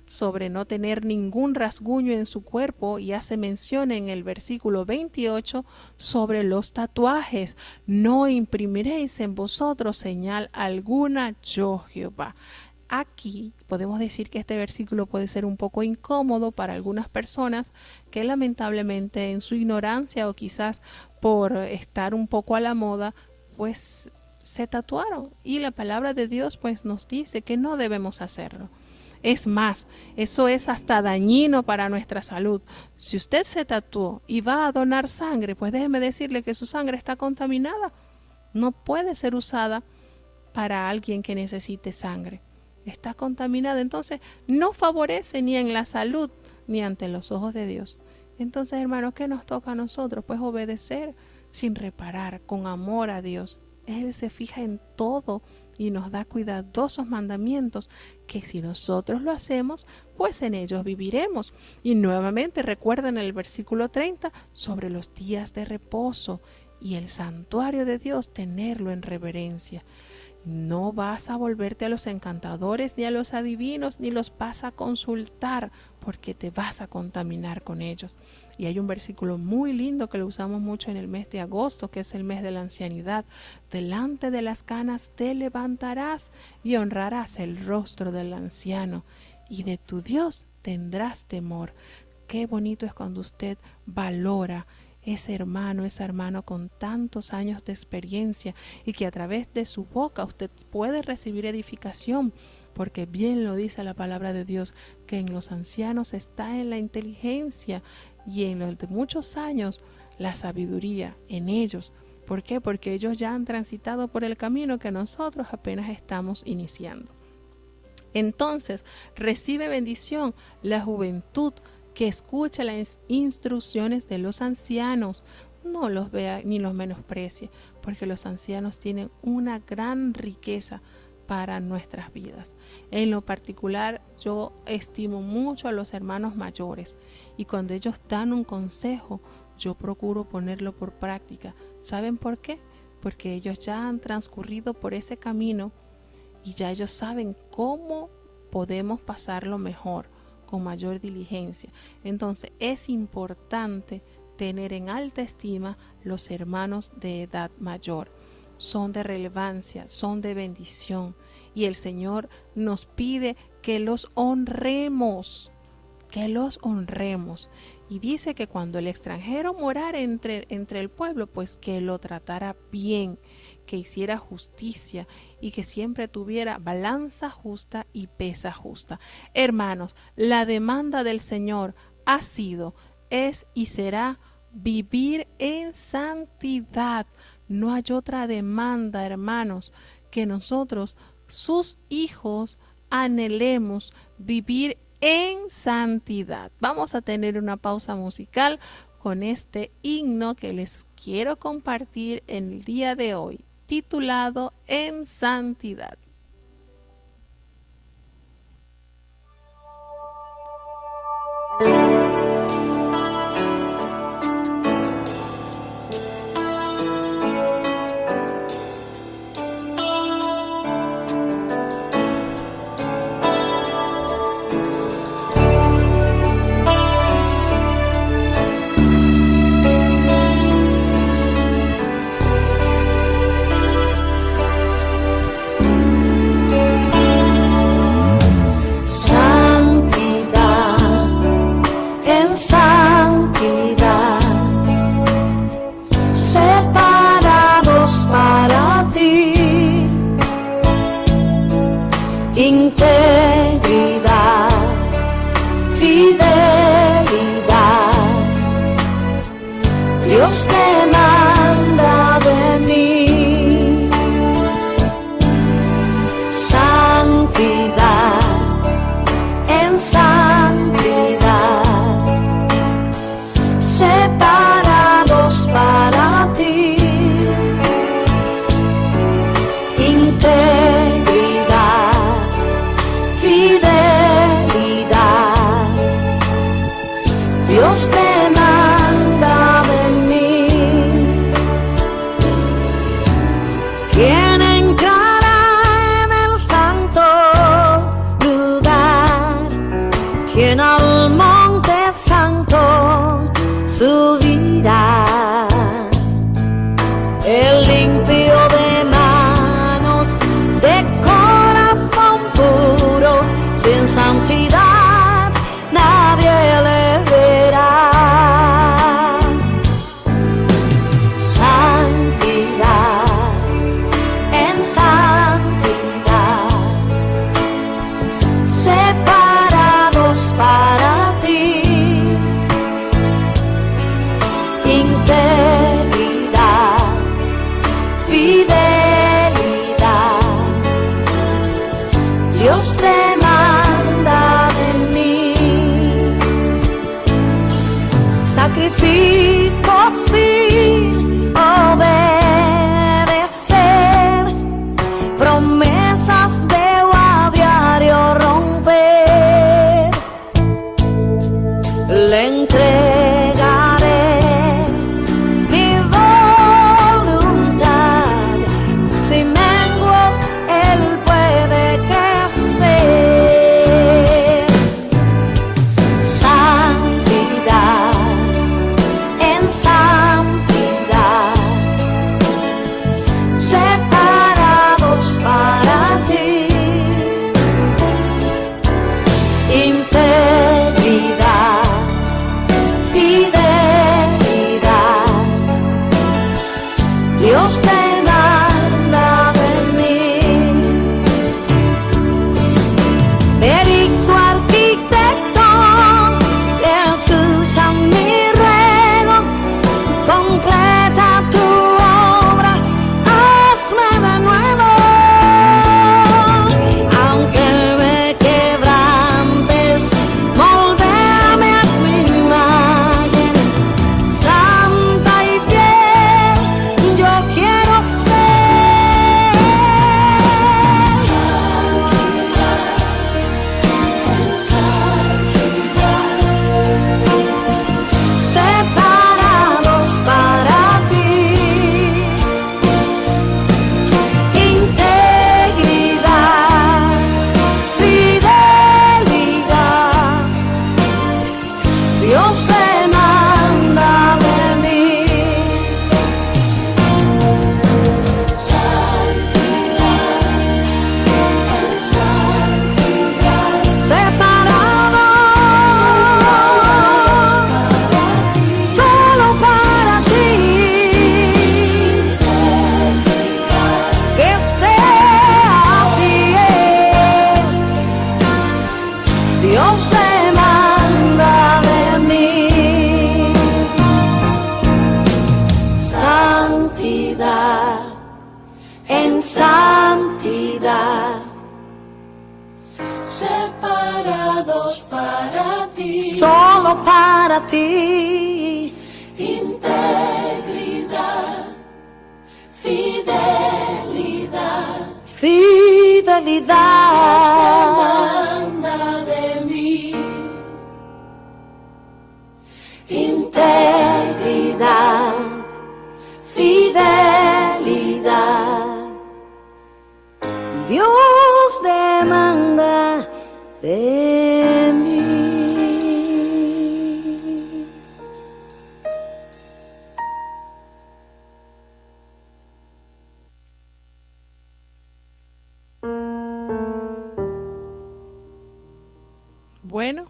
sobre no tener ningún rasguño en su cuerpo, y hace mención en el versículo 28 sobre los tatuajes. No imprimiréis en vosotros señal alguna, yo Jehová. Aquí podemos decir que este versículo puede ser un poco incómodo para algunas personas que lamentablemente en su ignorancia o quizás por estar un poco a la moda, pues se tatuaron, y la palabra de Dios pues nos dice que no debemos hacerlo. Es más, eso es hasta dañino para nuestra salud. Si usted se tatuó y va a donar sangre, pues déjeme decirle que su sangre está contaminada. No puede ser usada para alguien que necesite sangre. Está contaminada, entonces no favorece ni en la salud ni ante los ojos de Dios. Entonces, hermanos, ¿qué nos toca a nosotros? Pues obedecer sin reparar, con amor a Dios. Él se fija en todo y nos da cuidadosos mandamientos que si nosotros lo hacemos, pues en ellos viviremos. Y nuevamente recuerden el versículo 30 sobre los días de reposo y el santuario de Dios, tenerlo en reverencia. No vas a volverte a los encantadores ni a los adivinos, ni los vas a consultar, porque te vas a contaminar con ellos. Y hay un versículo muy lindo que lo usamos mucho en el mes de agosto, que es el mes de la ancianidad. Delante de las canas te levantarás y honrarás el rostro del anciano, y de tu Dios tendrás temor. Qué bonito es cuando usted valora ese hermano con tantos años de experiencia, y que a través de su boca usted puede recibir edificación, porque bien lo dice la palabra de Dios, que en los ancianos está en la inteligencia, y en los de muchos años la sabiduría en ellos. ¿Por qué? Porque ellos ya han transitado por el camino que nosotros apenas estamos iniciando. Entonces, recibe bendición la juventud que escucha las instrucciones de los ancianos. No los vea ni los menosprecie, porque los ancianos tienen una gran riqueza para nuestras vidas. En lo particular, yo estimo mucho a los hermanos mayores, y cuando ellos dan un consejo, yo procuro ponerlo por práctica. ¿Saben por qué? Porque ellos ya han transcurrido por ese camino y ya ellos saben cómo podemos pasarlo mejor, con mayor diligencia. Entonces es importante tener en alta estima los hermanos de edad mayor. Son de relevancia, son de bendición, y el Señor nos pide que los honremos, y dice que cuando el extranjero morara entre el pueblo, pues que lo tratara bien, que hiciera justicia y que siempre tuviera balanza justa y pesa justa. Hermanos, la demanda del Señor ha sido, es y será vivir en santidad. No hay otra demanda, hermanos, que nosotros, sus hijos, anhelemos vivir en santidad. Vamos a tener una pausa musical con este himno que les quiero compartir en el día de hoy, titulado En Santidad. Integridad, fidelidad, Dios demanda de mí. Santidad, en santidad, separados para ti. Dios demanda de mí. ¿Quién entrará en el santo le entregaré mi voluntad. Si menguo, Él puede crecer. Santidad, en santidad, separados para ti. Integridad, fidelidad, Dios demanda de mí. Perito arquitecto, escucha mi ruego, completa tu obra, hazme de nuevo. Aunque me quebrantes, moldéame a tu imagen. Santa y fiel, yo quiero ser. Separados para ti. Integridad, fidelidad, Dios demanda de mí. Separados solo para ti. Que sea fiel, Dios demanda de mí. Santidad, en santidad, separados para ti, solo para ti. Integridad, fidelidad, demanda de mí. Integridad, fidelidad, Dios demanda de mí. Bueno,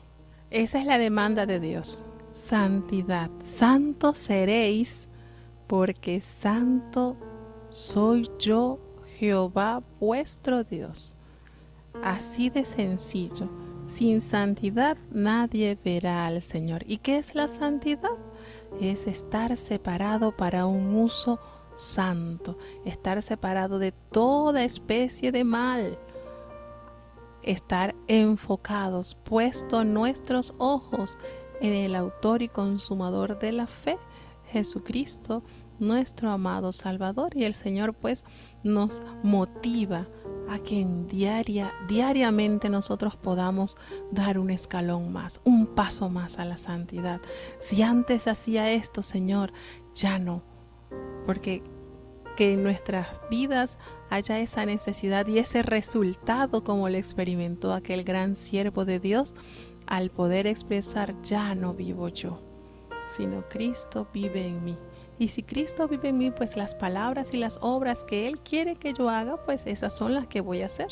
esa es la demanda de Dios. Santidad. Santos seréis, porque santo soy yo, Jehová vuestro Dios. Así de sencillo. Sin santidad nadie verá al Señor. ¿Y qué es la santidad? Es estar separado para un uso santo, estar separado de toda especie de mal, estar enfocados, puestos nuestros ojos en el autor y consumador de la fe, Jesucristo, nuestro amado Salvador. Y el Señor pues nos motiva a que diariamente nosotros podamos dar un escalón más, un paso más a la santidad. Si antes hacía esto, Señor, ya no, porque que en nuestras vidas haya esa necesidad y ese resultado como lo experimentó aquel gran siervo de Dios al poder expresar: ya no vivo yo, sino Cristo vive en mí. Y si Cristo vive en mí, pues las palabras y las obras que Él quiere que yo haga, pues esas son las que voy a hacer.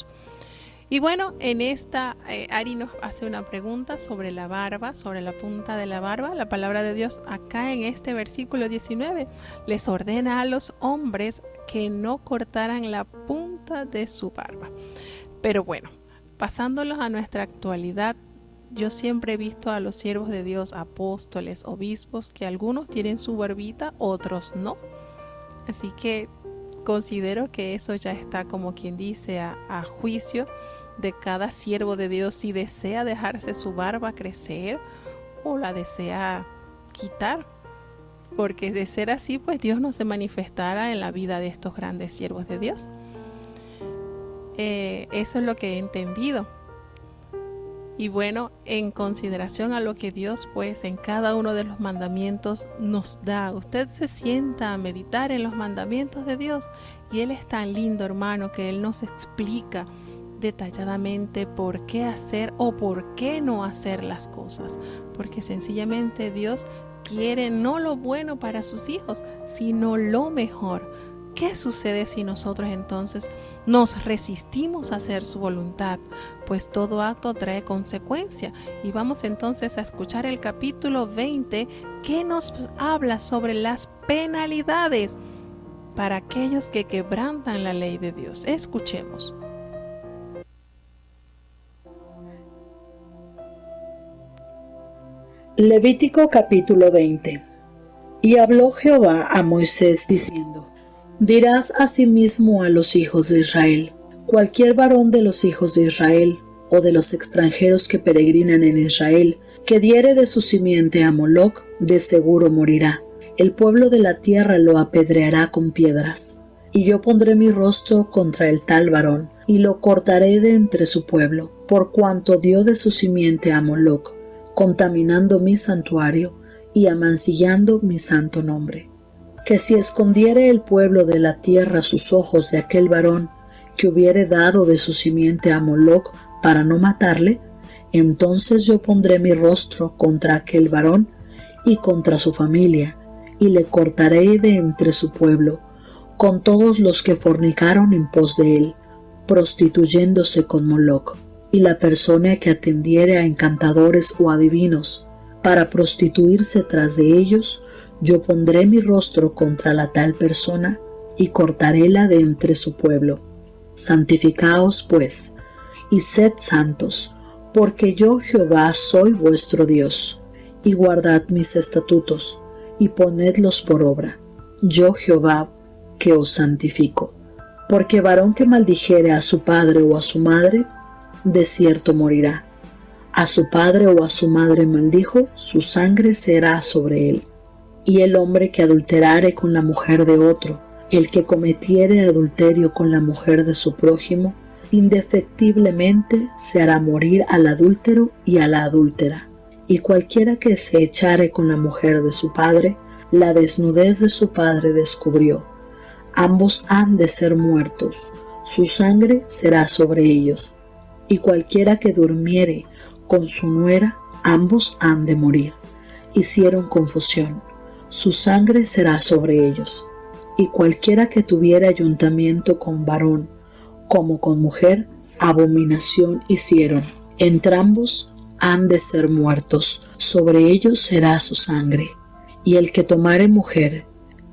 Y bueno, en esta, Ari nos hace una pregunta sobre la barba, sobre la punta de la barba. La palabra de Dios acá en este versículo 19 les ordena a los hombres que no cortaran la punta de su barba. Pero bueno, pasándolos a nuestra actualidad, yo siempre he visto a los siervos de Dios, apóstoles, obispos, que algunos tienen su barbita, otros no. Así que considero que eso ya está, como quien dice, a juicio de cada siervo de Dios, si desea dejarse su barba crecer o la desea quitar. Porque de ser así, pues Dios no se manifestará en la vida de estos grandes siervos de Dios. Eso es lo que he entendido. Y bueno, en consideración a lo que Dios pues en cada uno de los mandamientos nos da, usted se sienta a meditar en los mandamientos de Dios y Él es tan lindo, hermano, que Él nos explica detalladamente por qué hacer o por qué no hacer las cosas, porque sencillamente Dios quiere no lo bueno para sus hijos, sino lo mejor. ¿Qué sucede si nosotros entonces nos resistimos a hacer su voluntad? Pues todo acto trae consecuencia. Y vamos entonces a escuchar el capítulo 20 que nos habla sobre las penalidades para aquellos que quebrantan la ley de Dios. Escuchemos. Levítico capítulo 20. Y habló Jehová a Moisés diciendo: Dirás asimismo a los hijos de Israel: cualquier varón de los hijos de Israel, o de los extranjeros que peregrinan en Israel, que diere de su simiente a Moloc, de seguro morirá. El pueblo de la tierra lo apedreará con piedras. Y yo pondré mi rostro contra el tal varón, y lo cortaré de entre su pueblo, por cuanto dio de su simiente a Moloc, contaminando mi santuario y amancillando mi santo nombre. Que si escondiere el pueblo de la tierra sus ojos de aquel varón que hubiere dado de su simiente a Moloc para no matarle, entonces yo pondré mi rostro contra aquel varón y contra su familia, y le cortaré de entre su pueblo, con todos los que fornicaron en pos de él, prostituyéndose con Moloc. Y la persona que atendiere a encantadores o adivinos para prostituirse tras de ellos, yo pondré mi rostro contra la tal persona y cortaréla de entre su pueblo. Santificaos pues, y sed santos, porque yo Jehová soy vuestro Dios, y guardad mis estatutos, y ponedlos por obra. Yo Jehová, que os santifico. Porque varón que maldijere a su padre o a su madre, de cierto morirá. A su padre o a su madre maldijo, su sangre será sobre él. Y el hombre que adulterare con la mujer de otro, el que cometiere adulterio con la mujer de su prójimo, indefectiblemente se hará morir al adúltero y a la adúltera. Y cualquiera que se echare con la mujer de su padre, la desnudez de su padre descubrió. Ambos han de ser muertos, su sangre será sobre ellos. Y cualquiera que durmiere con su nuera, ambos han de morir. Hicieron confusión, su sangre será sobre ellos. Y cualquiera que tuviera ayuntamiento con varón como con mujer, abominación hicieron. Entrambos han de ser muertos, sobre ellos será su sangre. Y el que tomare mujer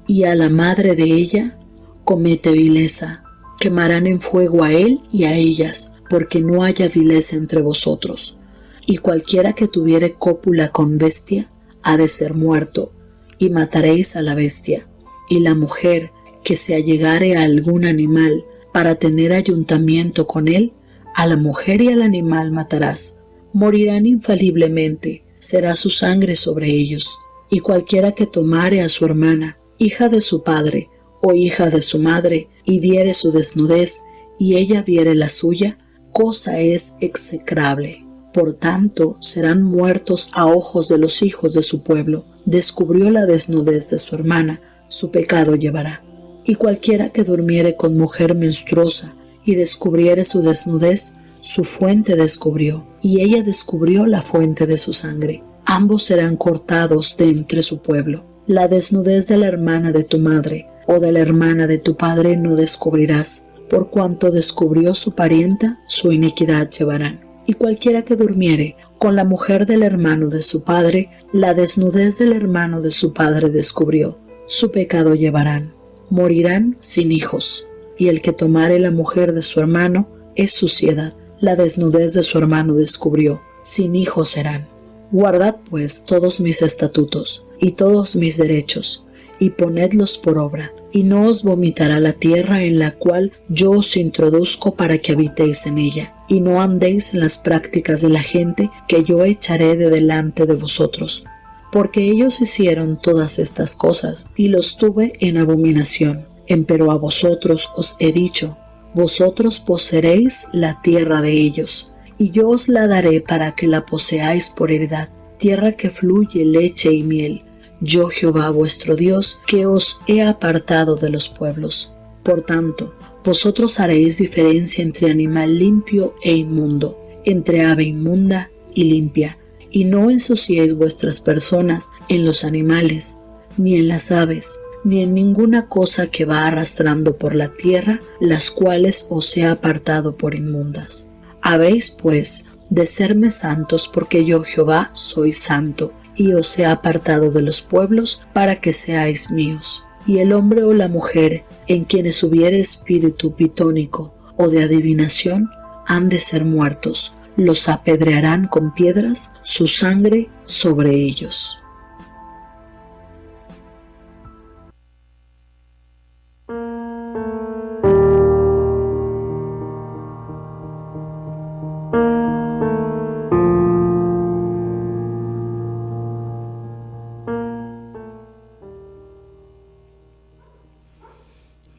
y a la madre de ella, comete vileza, quemarán en fuego a él y a ellas, porque no haya vileza entre vosotros. Y cualquiera que tuviere cópula con bestia, ha de ser muerto, y mataréis a la bestia. Y la mujer que se allegare a algún animal para tener ayuntamiento con él, a la mujer y al animal matarás. Morirán infaliblemente, será su sangre sobre ellos. Y cualquiera que tomare a su hermana, hija de su padre, o hija de su madre, y viere su desnudez, y ella viere la suya, cosa es execrable. Por tanto, serán muertos a ojos de los hijos de su pueblo. Descubrió la desnudez de su hermana, su pecado llevará. Y cualquiera que durmiere con mujer menstruosa y descubriere su desnudez, su fuente descubrió, y ella descubrió la fuente de su sangre. Ambos serán cortados de entre su pueblo. La desnudez de la hermana de tu madre o de la hermana de tu padre no descubrirás, por cuanto descubrió su parienta, su iniquidad llevarán. Y cualquiera que durmiere con la mujer del hermano de su padre, la desnudez del hermano de su padre descubrió, su pecado llevarán. Morirán sin hijos. Y el que tomare la mujer de su hermano es suciedad, la desnudez de su hermano descubrió, sin hijos serán. Guardad pues todos mis estatutos y todos mis derechos, y ponedlos por obra, y no os vomitará la tierra en la cual yo os introduzco para que habitéis en ella, y no andéis en las prácticas de la gente que yo echaré de delante de vosotros, porque ellos hicieron todas estas cosas, y los tuve en abominación. Empero a vosotros os he dicho, vosotros poseeréis la tierra de ellos, y yo os la daré para que la poseáis por heredad, tierra que fluye leche y miel. Yo Jehová vuestro Dios, que os he apartado de los pueblos. Por tanto, vosotros haréis diferencia entre animal limpio e inmundo, entre ave inmunda y limpia, y no ensuciéis vuestras personas en los animales, ni en las aves, ni en ninguna cosa que va arrastrando por la tierra, las cuales os he apartado por inmundas. Habéis, pues, de serme santos, porque yo Jehová soy santo, y os he apartado de los pueblos para que seáis míos. Y el hombre o la mujer en quienes hubiere espíritu pitónico o de adivinación han de ser muertos. Los apedrearán con piedras, su sangre sobre ellos.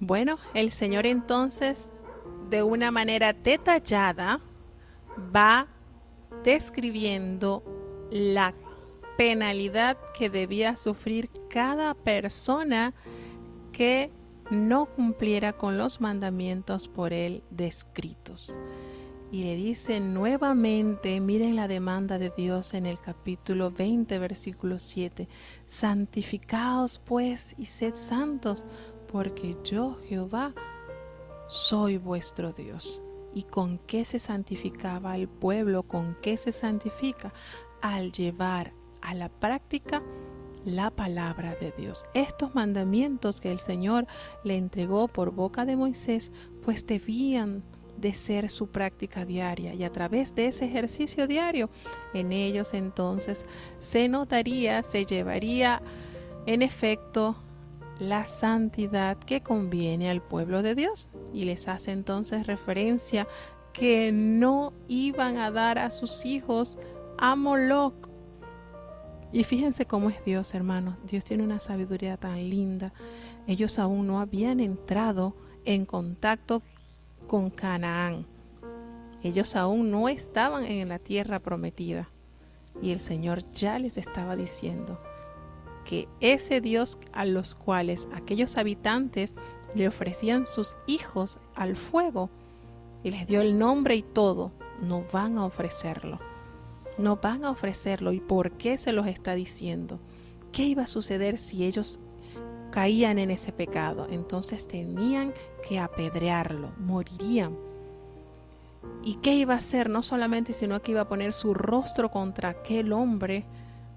Bueno, el Señor entonces, de una manera detallada, va describiendo la penalidad que debía sufrir cada persona que no cumpliera con los mandamientos por él descritos. Y le dice nuevamente, miren la demanda de Dios en el capítulo 20, versículo 7. Santificaos pues y sed santos, porque yo Jehová soy vuestro Dios. ¿Y con qué se santificaba el pueblo? ¿Con qué se santifica? Al llevar a la práctica la palabra de Dios. Estos mandamientos que el Señor le entregó por boca de Moisés, pues debían de ser su práctica diaria, y a través de ese ejercicio diario, en ellos entonces se notaría, se llevaría en efecto la santidad que conviene al pueblo de Dios. Y les hace entonces referencia que no iban a dar a sus hijos a Moloc. Y fíjense cómo es Dios, hermanos. Dios tiene una sabiduría tan linda. Ellos aún no habían entrado en contacto con Canaán. Ellos aún no estaban en la tierra prometida. Y el Señor ya les estaba diciendo que ese Dios a los cuales aquellos habitantes le ofrecían sus hijos al fuego y les dio el nombre y todo, no van a ofrecerlo. No van a ofrecerlo. ¿Y por qué se los está diciendo? ¿Qué iba a suceder si ellos caían en ese pecado? Entonces tenían que apedrearlo, morirían. ¿Y qué iba a hacer? No solamente, sino que iba a poner su rostro contra aquel hombre,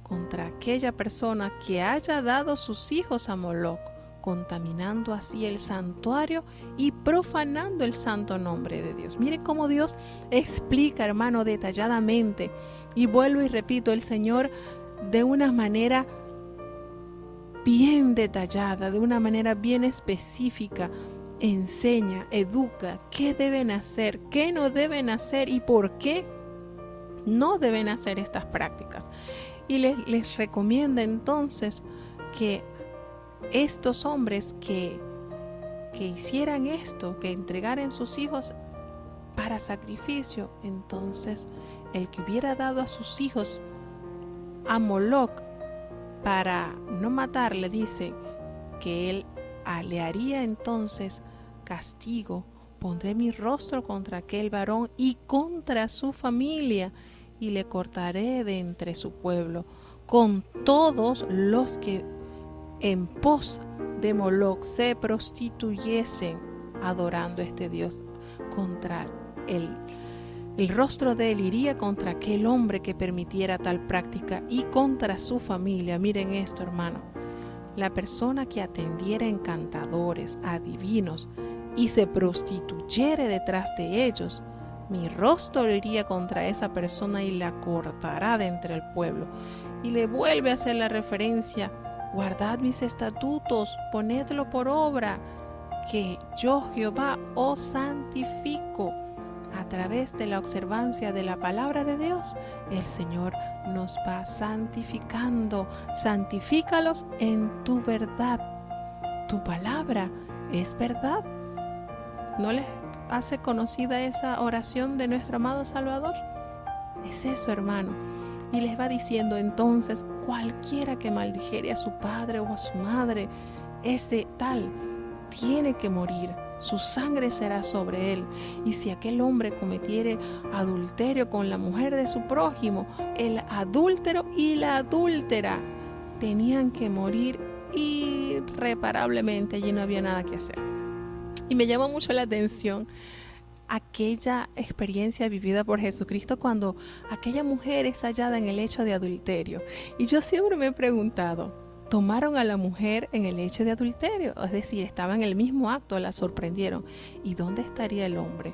contra aquella persona que haya dado sus hijos a Moloc, contaminando así el santuario y profanando el santo nombre de Dios. Mire cómo Dios explica, hermano, detalladamente. Y vuelvo y repito, el Señor de una manera bien detallada, de una manera bien específica, enseña, educa qué deben hacer, qué no deben hacer y por qué no deben hacer estas prácticas. Y les recomienda entonces que estos hombres que hicieran esto, que entregaran sus hijos para sacrificio, entonces el que hubiera dado a sus hijos a Moloc para no matar, le dice que él le haría entonces castigo. Pondré mi rostro contra aquel varón y contra su familia, y le cortaré de entre su pueblo, con todos los que en pos de Moloc se prostituyesen adorando a este Dios. Contra el rostro de él iría contra aquel hombre que permitiera tal práctica y contra su familia. Miren esto, hermano. La persona que atendiera encantadores, adivinos y se prostituyere detrás de ellos, mi rostro iría contra esa persona y la cortará de entre el pueblo. Y le vuelve a hacer la referencia: guardad mis estatutos, ponedlo por obra, que yo Jehová os santifico. A través de la observancia de la palabra de Dios, el Señor nos va santificando. Santifícalos en tu verdad. Tu palabra es verdad. ¿No les hace conocida esa oración de nuestro amado Salvador? Es eso, hermano. Y les va diciendo entonces, cualquiera que maldijere a su padre o a su madre, ese tal tiene que morir. Su sangre será sobre él. Y si aquel hombre cometiere adulterio con la mujer de su prójimo, el adúltero y la adúltera tenían que morir irreparablemente. Allí no había nada que hacer. Y me llama mucho la atención aquella experiencia vivida por Jesucristo cuando aquella mujer es hallada en el hecho de adulterio. Y yo siempre me he preguntado, ¿tomaron a la mujer en el hecho de adulterio? Es decir, estaba en el mismo acto, la sorprendieron. ¿Y dónde estaría el hombre?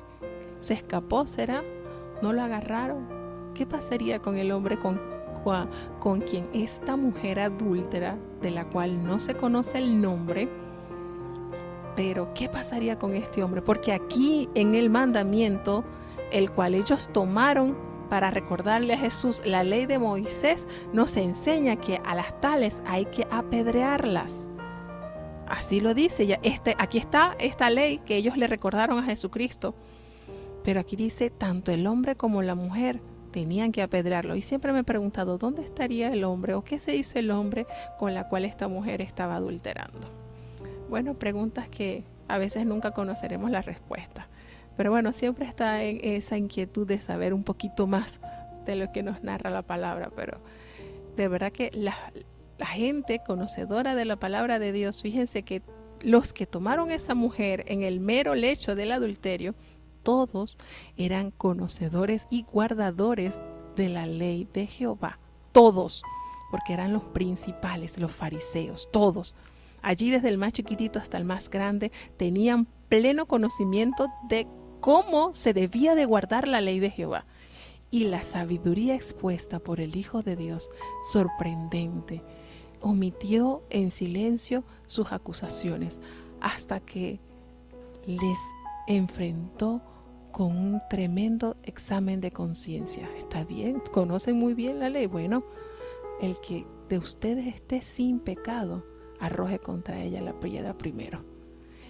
¿Se escapó, será? ¿No lo agarraron? ¿Qué pasaría con el hombre con quien esta mujer adúltera, de la cual no se conoce el nombre? Pero ¿qué pasaría con este hombre? Porque aquí en el mandamiento, el cual ellos tomaron para recordarle a Jesús la ley de Moisés, nos enseña que a las tales hay que apedrearlas. Así lo dice, aquí está esta ley que ellos le recordaron a Jesucristo. Pero aquí dice, tanto el hombre como la mujer tenían que apedrearlo. Y siempre me he preguntado, ¿dónde estaría el hombre? ¿O qué se hizo el hombre con la cual esta mujer estaba adulterando? Bueno, preguntas que a veces nunca conoceremos la respuesta. Pero bueno, siempre está en esa inquietud de saber un poquito más de lo que nos narra la palabra. Pero de verdad que la gente conocedora de la palabra de Dios, fíjense que los que tomaron esa mujer en el mero lecho del adulterio, todos eran conocedores y guardadores de la ley de Jehová. Todos, porque eran los principales, los fariseos, todos. Allí desde el más chiquitito hasta el más grande tenían pleno conocimiento de cómo se debía de guardar la ley de Jehová. Y la sabiduría expuesta por el Hijo de Dios, sorprendente, omitió en silencio sus acusaciones hasta que les enfrentó con un tremendo examen de conciencia. ¿Está bien? ¿Conocen muy bien la ley? Bueno, el que de ustedes esté sin pecado, arroje contra ella la piedra primero.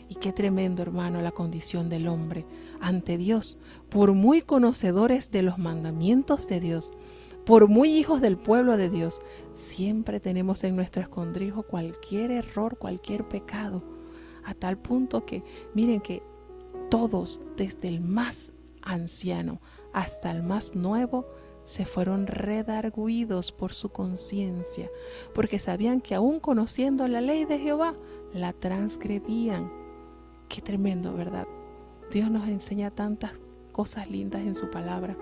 Y qué tremendo, hermano, la condición del hombre ante Dios. Por muy conocedores de los mandamientos de Dios, por muy hijos del pueblo de Dios, siempre tenemos en nuestro escondrijo cualquier error, cualquier pecado, a tal punto que, miren que todos, desde el más anciano hasta el más nuevo, se fueron redarguidos por su conciencia, porque sabían que aún conociendo la ley de Jehová, la transgredían. Qué tremendo, ¿verdad? Dios nos enseña tantas cosas lindas en su palabra.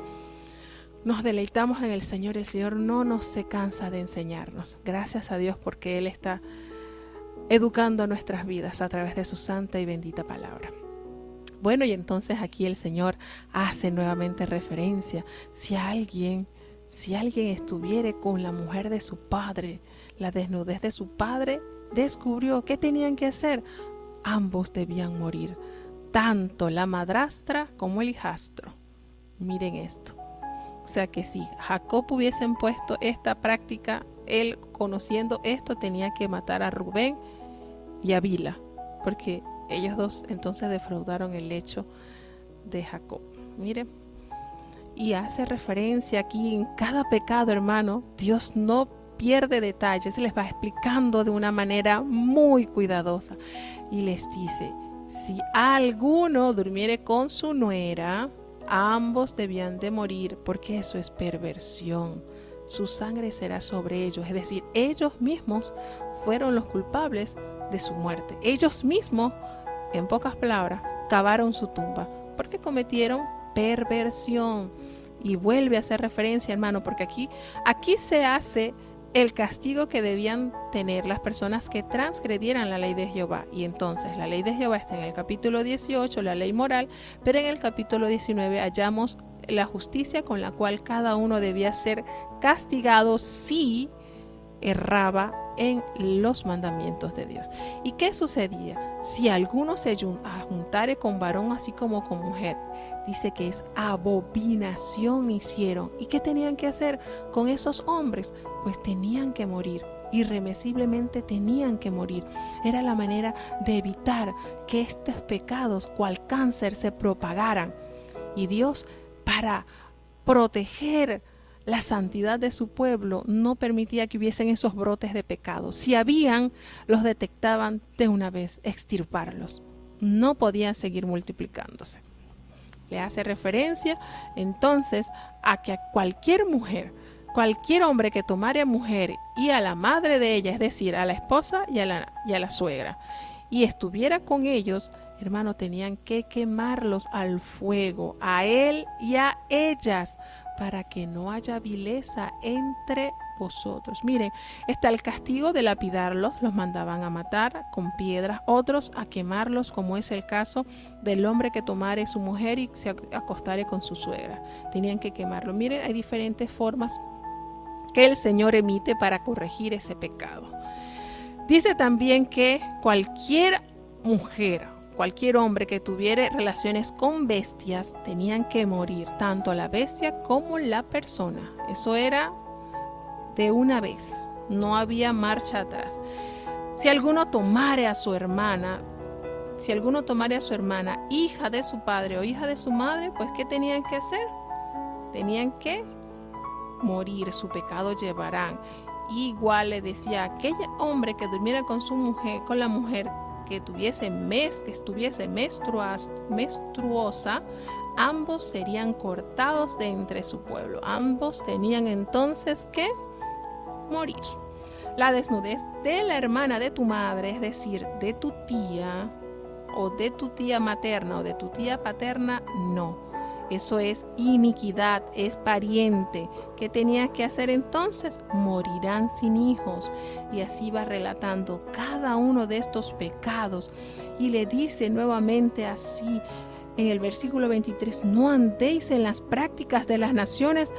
Nos deleitamos en el Señor. El Señor no se cansa de enseñarnos. Gracias a Dios porque Él está educando nuestras vidas a través de su santa y bendita palabra. Bueno, y entonces aquí el Señor hace nuevamente referencia. Si alguien estuviere con la mujer de su padre, la desnudez de su padre, descubrió qué tenían que hacer. Ambos debían morir, tanto la madrastra como el hijastro. Miren esto. O sea que si Jacob hubiesen puesto esta práctica, él conociendo esto tenía que matar a Rubén y a Bila, porque ellos dos entonces defraudaron el lecho de Jacob. Miren, y hace referencia aquí en cada pecado, hermano. Dios no pierde detalles, les va explicando de una manera muy cuidadosa. Y les dice, si alguno durmiere con su nuera, ambos debían de morir, porque eso es perversión. Su sangre será sobre ellos. Es decir, ellos mismos fueron los culpables de su muerte. Ellos mismos, en pocas palabras, cavaron su tumba, porque cometieron perversión. Y vuelve a hacer referencia, hermano, porque aquí se hace el castigo que debían tener las personas que transgredieran la ley de Jehová. Y entonces la ley de Jehová está en el capítulo 18, la ley moral, pero en el capítulo 19 hallamos la justicia con la cual cada uno debía ser castigado si erraba en los mandamientos de Dios. ¿Y qué sucedía? Si alguno se juntare con varón así como con mujer, dice que es abominación hicieron. ¿Y qué tenían que hacer con esos hombres? Pues tenían que morir, irremisiblemente tenían que morir. Era la manera de evitar que estos pecados, cual cáncer, se propagaran. Y Dios, para proteger la santidad de su pueblo, no permitía que hubiesen esos brotes de pecado. Si habían, los detectaban de una vez, extirparlos. No podían seguir multiplicándose. Le hace referencia entonces a que a cualquier mujer, cualquier hombre que tomara a mujer y a la madre de ella, es decir, a la esposa y a la suegra, y estuviera con ellos, hermano, tenían que quemarlos al fuego, a él y a ellas, para que no haya vileza entre vosotros. Miren, está el castigo de lapidarlos, los mandaban a matar con piedras, otros a quemarlos, como es el caso del hombre que tomare su mujer y se acostare con su suegra. Tenían que quemarlo. Miren, hay diferentes formas que el Señor emite para corregir ese pecado. Dice también que cualquier mujer, cualquier hombre que tuviera relaciones con bestias, tenían que morir, tanto la bestia como la persona. Eso era de una vez, no había marcha atrás. Si alguno tomare a su hermana, hija de su padre o hija de su madre, pues ¿qué tenían que hacer? Tenían que morir, su pecado llevarán. Igual le decía, aquel hombre que durmiera con su mujer, con la mujer que estuviese menstruosa, ambos serían cortados de entre su pueblo. Ambos tenían entonces que morir. La desnudez de la hermana de tu madre, es decir, de tu tía o de tu tía materna o de tu tía paterna, no. Eso es iniquidad, es pariente. ¿Qué tenías que hacer entonces? Morirán sin hijos. Y así va relatando cada uno de estos pecados. Y le dice nuevamente así en el versículo 23, no andéis en las prácticas de las naciones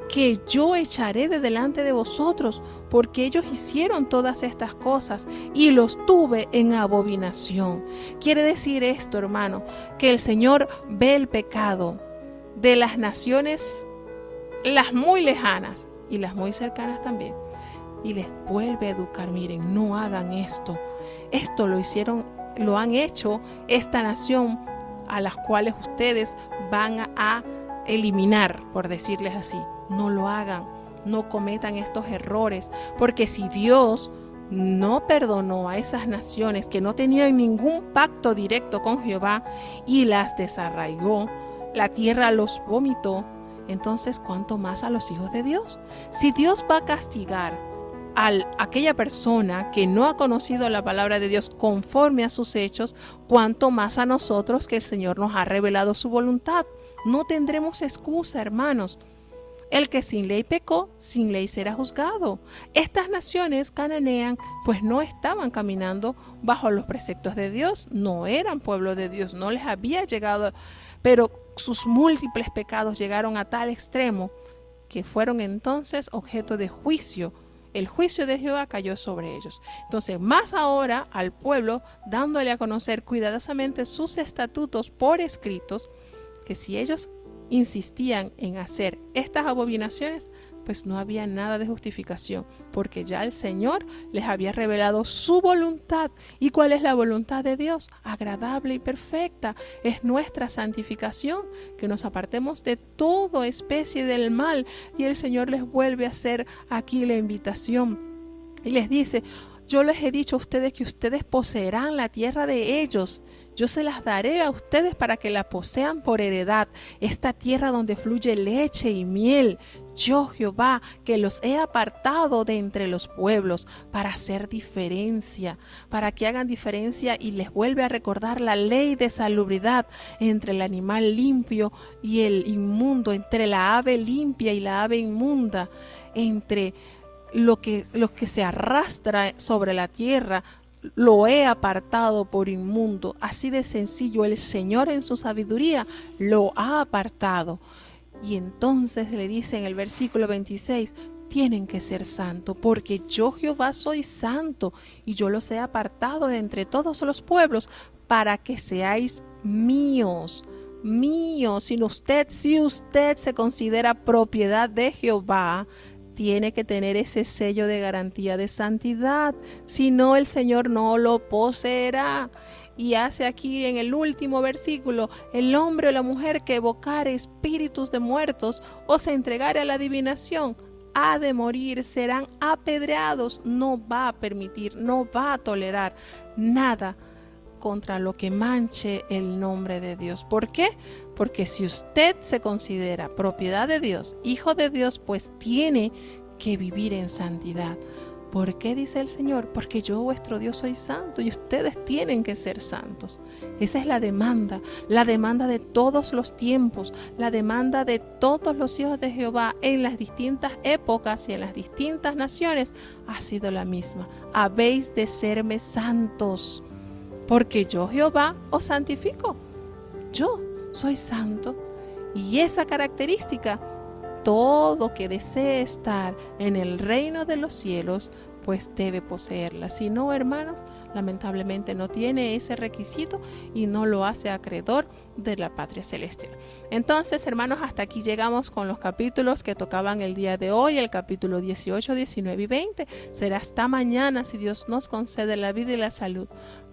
que yo echaré de delante de vosotros, porque ellos hicieron todas estas cosas y los tuve en abominación. Quiere decir esto, hermano, que el Señor ve el pecado de las naciones, las muy lejanas y las muy cercanas también, y les vuelve a educar. Miren, no hagan esto. Esto lo han hecho esta nación a las cuales ustedes van a eliminar, por decirles así. No lo hagan, no cometan estos errores, porque si Dios no perdonó a esas naciones que no tenían ningún pacto directo con Jehová y las desarraigó, la tierra los vomitó, entonces ¿cuánto más a los hijos de Dios? Si Dios va a castigar a aquella persona que no ha conocido la palabra de Dios conforme a sus hechos, ¿cuánto más a nosotros que el Señor nos ha revelado su voluntad? No tendremos excusa, hermanos. El que sin ley pecó, sin ley será juzgado. Estas naciones cananeas pues no estaban caminando bajo los preceptos de Dios, no eran pueblo de Dios, no les había llegado, pero sus múltiples pecados llegaron a tal extremo que fueron entonces objeto de juicio. El juicio de Jehová cayó sobre ellos. Entonces, más ahora al pueblo, dándole a conocer cuidadosamente sus estatutos por escritos, que si ellos insistían en hacer estas abominaciones, pues no había nada de justificación, porque ya el Señor les había revelado su voluntad. ¿Y cuál es la voluntad de Dios? Agradable y perfecta. Es nuestra santificación, que nos apartemos de toda especie del mal. Y el Señor les vuelve a hacer aquí la invitación y les dice: yo les he dicho a ustedes que ustedes poseerán la tierra de ellos. Yo se las daré a ustedes para que la posean por heredad, esta tierra donde fluye leche y miel. Yo, Jehová, que los he apartado de entre los pueblos para hacer diferencia, para que hagan diferencia, y les vuelve a recordar la ley de salubridad entre el animal limpio y el inmundo, entre la ave limpia y la ave inmunda, entre lo que se arrastra sobre la tierra. Lo he apartado por inmundo. Así de sencillo, el Señor en su sabiduría lo ha apartado. Y entonces le dice en el versículo 26, tienen que ser santos, porque yo Jehová soy santo, y yo los he apartado de entre todos los pueblos, para que seáis míos. Míos. Si usted se considera propiedad de Jehová, tiene que tener ese sello de garantía de santidad, si no, el Señor no lo poseerá. y hace aquí en el último versículo, el hombre o la mujer que evocare espíritus de muertos o se entregare a la adivinación, ha de morir, serán apedreados. No va a permitir, no va a tolerar nada contra lo que manche el nombre de Dios. ¿Por qué? Porque si usted se considera propiedad de Dios, hijo de Dios, pues tiene que vivir en santidad. ¿Por qué dice el Señor? Porque yo, vuestro Dios, soy santo y ustedes tienen que ser santos. Esa es la demanda de todos los tiempos, la demanda de todos los hijos de Jehová en las distintas épocas y en las distintas naciones ha sido la misma. Habéis de serme santos, porque yo, Jehová, os santifico. Yo soy santo. Y esa característica, todo que desee estar en el reino de los cielos, pues debe poseerla. Si no, hermanos, lamentablemente no tiene ese requisito y no lo hace acreedor de la patria celestial. Entonces, hermanos, hasta aquí llegamos con los capítulos que tocaban el día de hoy, el capítulo 18, 19 y 20. Será hasta mañana, si Dios nos concede la vida y la salud,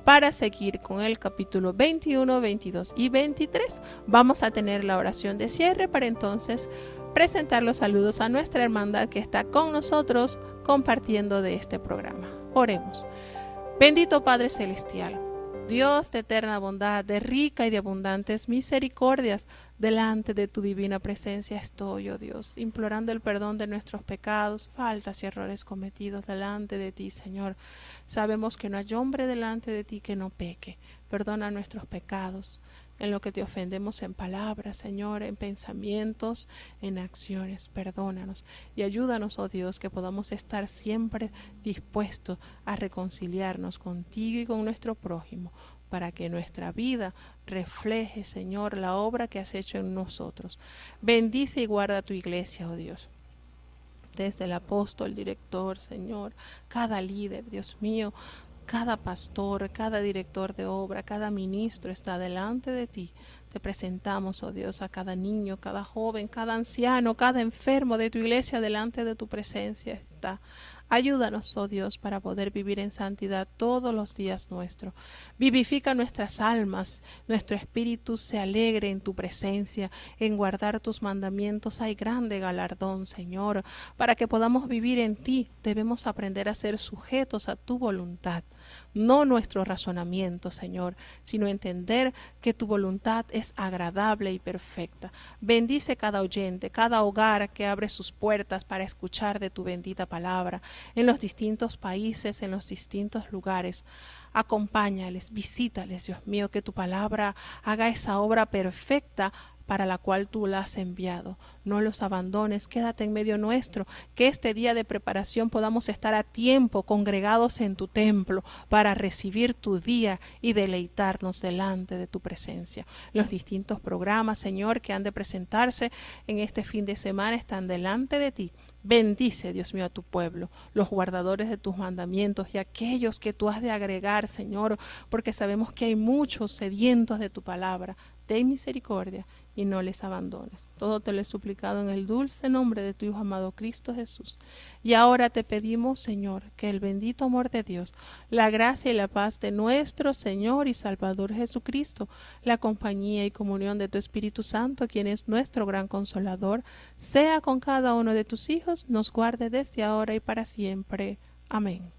para seguir con el capítulo 21, 22 y 23. Vamos a tener la oración de cierre para entonces presentar los saludos a nuestra hermandad que está con nosotros compartiendo de este programa. Oremos. Bendito Padre Celestial, Dios de eterna bondad, de rica y de abundantes misericordias, delante de tu divina presencia estoy, oh Dios, implorando el perdón de nuestros pecados, faltas y errores cometidos delante de ti, Señor. Sabemos que no hay hombre delante de ti que no peque. Perdona nuestros pecados, en lo que te ofendemos en palabras, Señor, en pensamientos, en acciones. Perdónanos y ayúdanos, oh Dios, que podamos estar siempre dispuestos a reconciliarnos contigo y con nuestro prójimo, para que nuestra vida refleje, Señor, la obra que has hecho en nosotros. Bendice y guarda tu iglesia, oh Dios. Desde el apóstol, director, Señor, cada líder, Dios mío, cada pastor, cada director de obra, cada ministro está delante de ti. Te presentamos, oh Dios, a cada niño, cada joven, cada anciano, cada enfermo de tu iglesia delante de tu presencia está. Ayúdanos, oh Dios, para poder vivir en santidad todos los días nuestros. Vivifica nuestras almas, nuestro espíritu se alegre en tu presencia, en guardar tus mandamientos. Hay grande galardón, Señor. Para que podamos vivir en ti, debemos aprender a ser sujetos a tu voluntad. No nuestro razonamiento, Señor, sino entender que tu voluntad es agradable y perfecta. Bendice cada oyente, cada hogar que abre sus puertas para escuchar de tu bendita palabra, en los distintos países, en los distintos lugares. Acompáñales, visítales, Dios mío, que tu palabra haga esa obra perfecta para la cual tú la has enviado. No los abandones, quédate en medio nuestro, que este día de preparación podamos estar a tiempo congregados en tu templo para recibir tu día y deleitarnos delante de tu presencia. Los distintos programas, Señor, que han de presentarse en este fin de semana están delante de ti. Bendice, Dios mío, a tu pueblo, los guardadores de tus mandamientos y aquellos que tú has de agregar, Señor, porque sabemos que hay muchos sedientos de tu palabra. Ten misericordia y no les abandones. Todo te lo he suplicado en el dulce nombre de tu Hijo amado Cristo Jesús. Y ahora te pedimos, Señor, que el bendito amor de Dios, la gracia y la paz de nuestro Señor y Salvador Jesucristo, la compañía y comunión de tu Espíritu Santo, quien es nuestro gran consolador, sea con cada uno de tus hijos, nos guarde desde ahora y para siempre. Amén.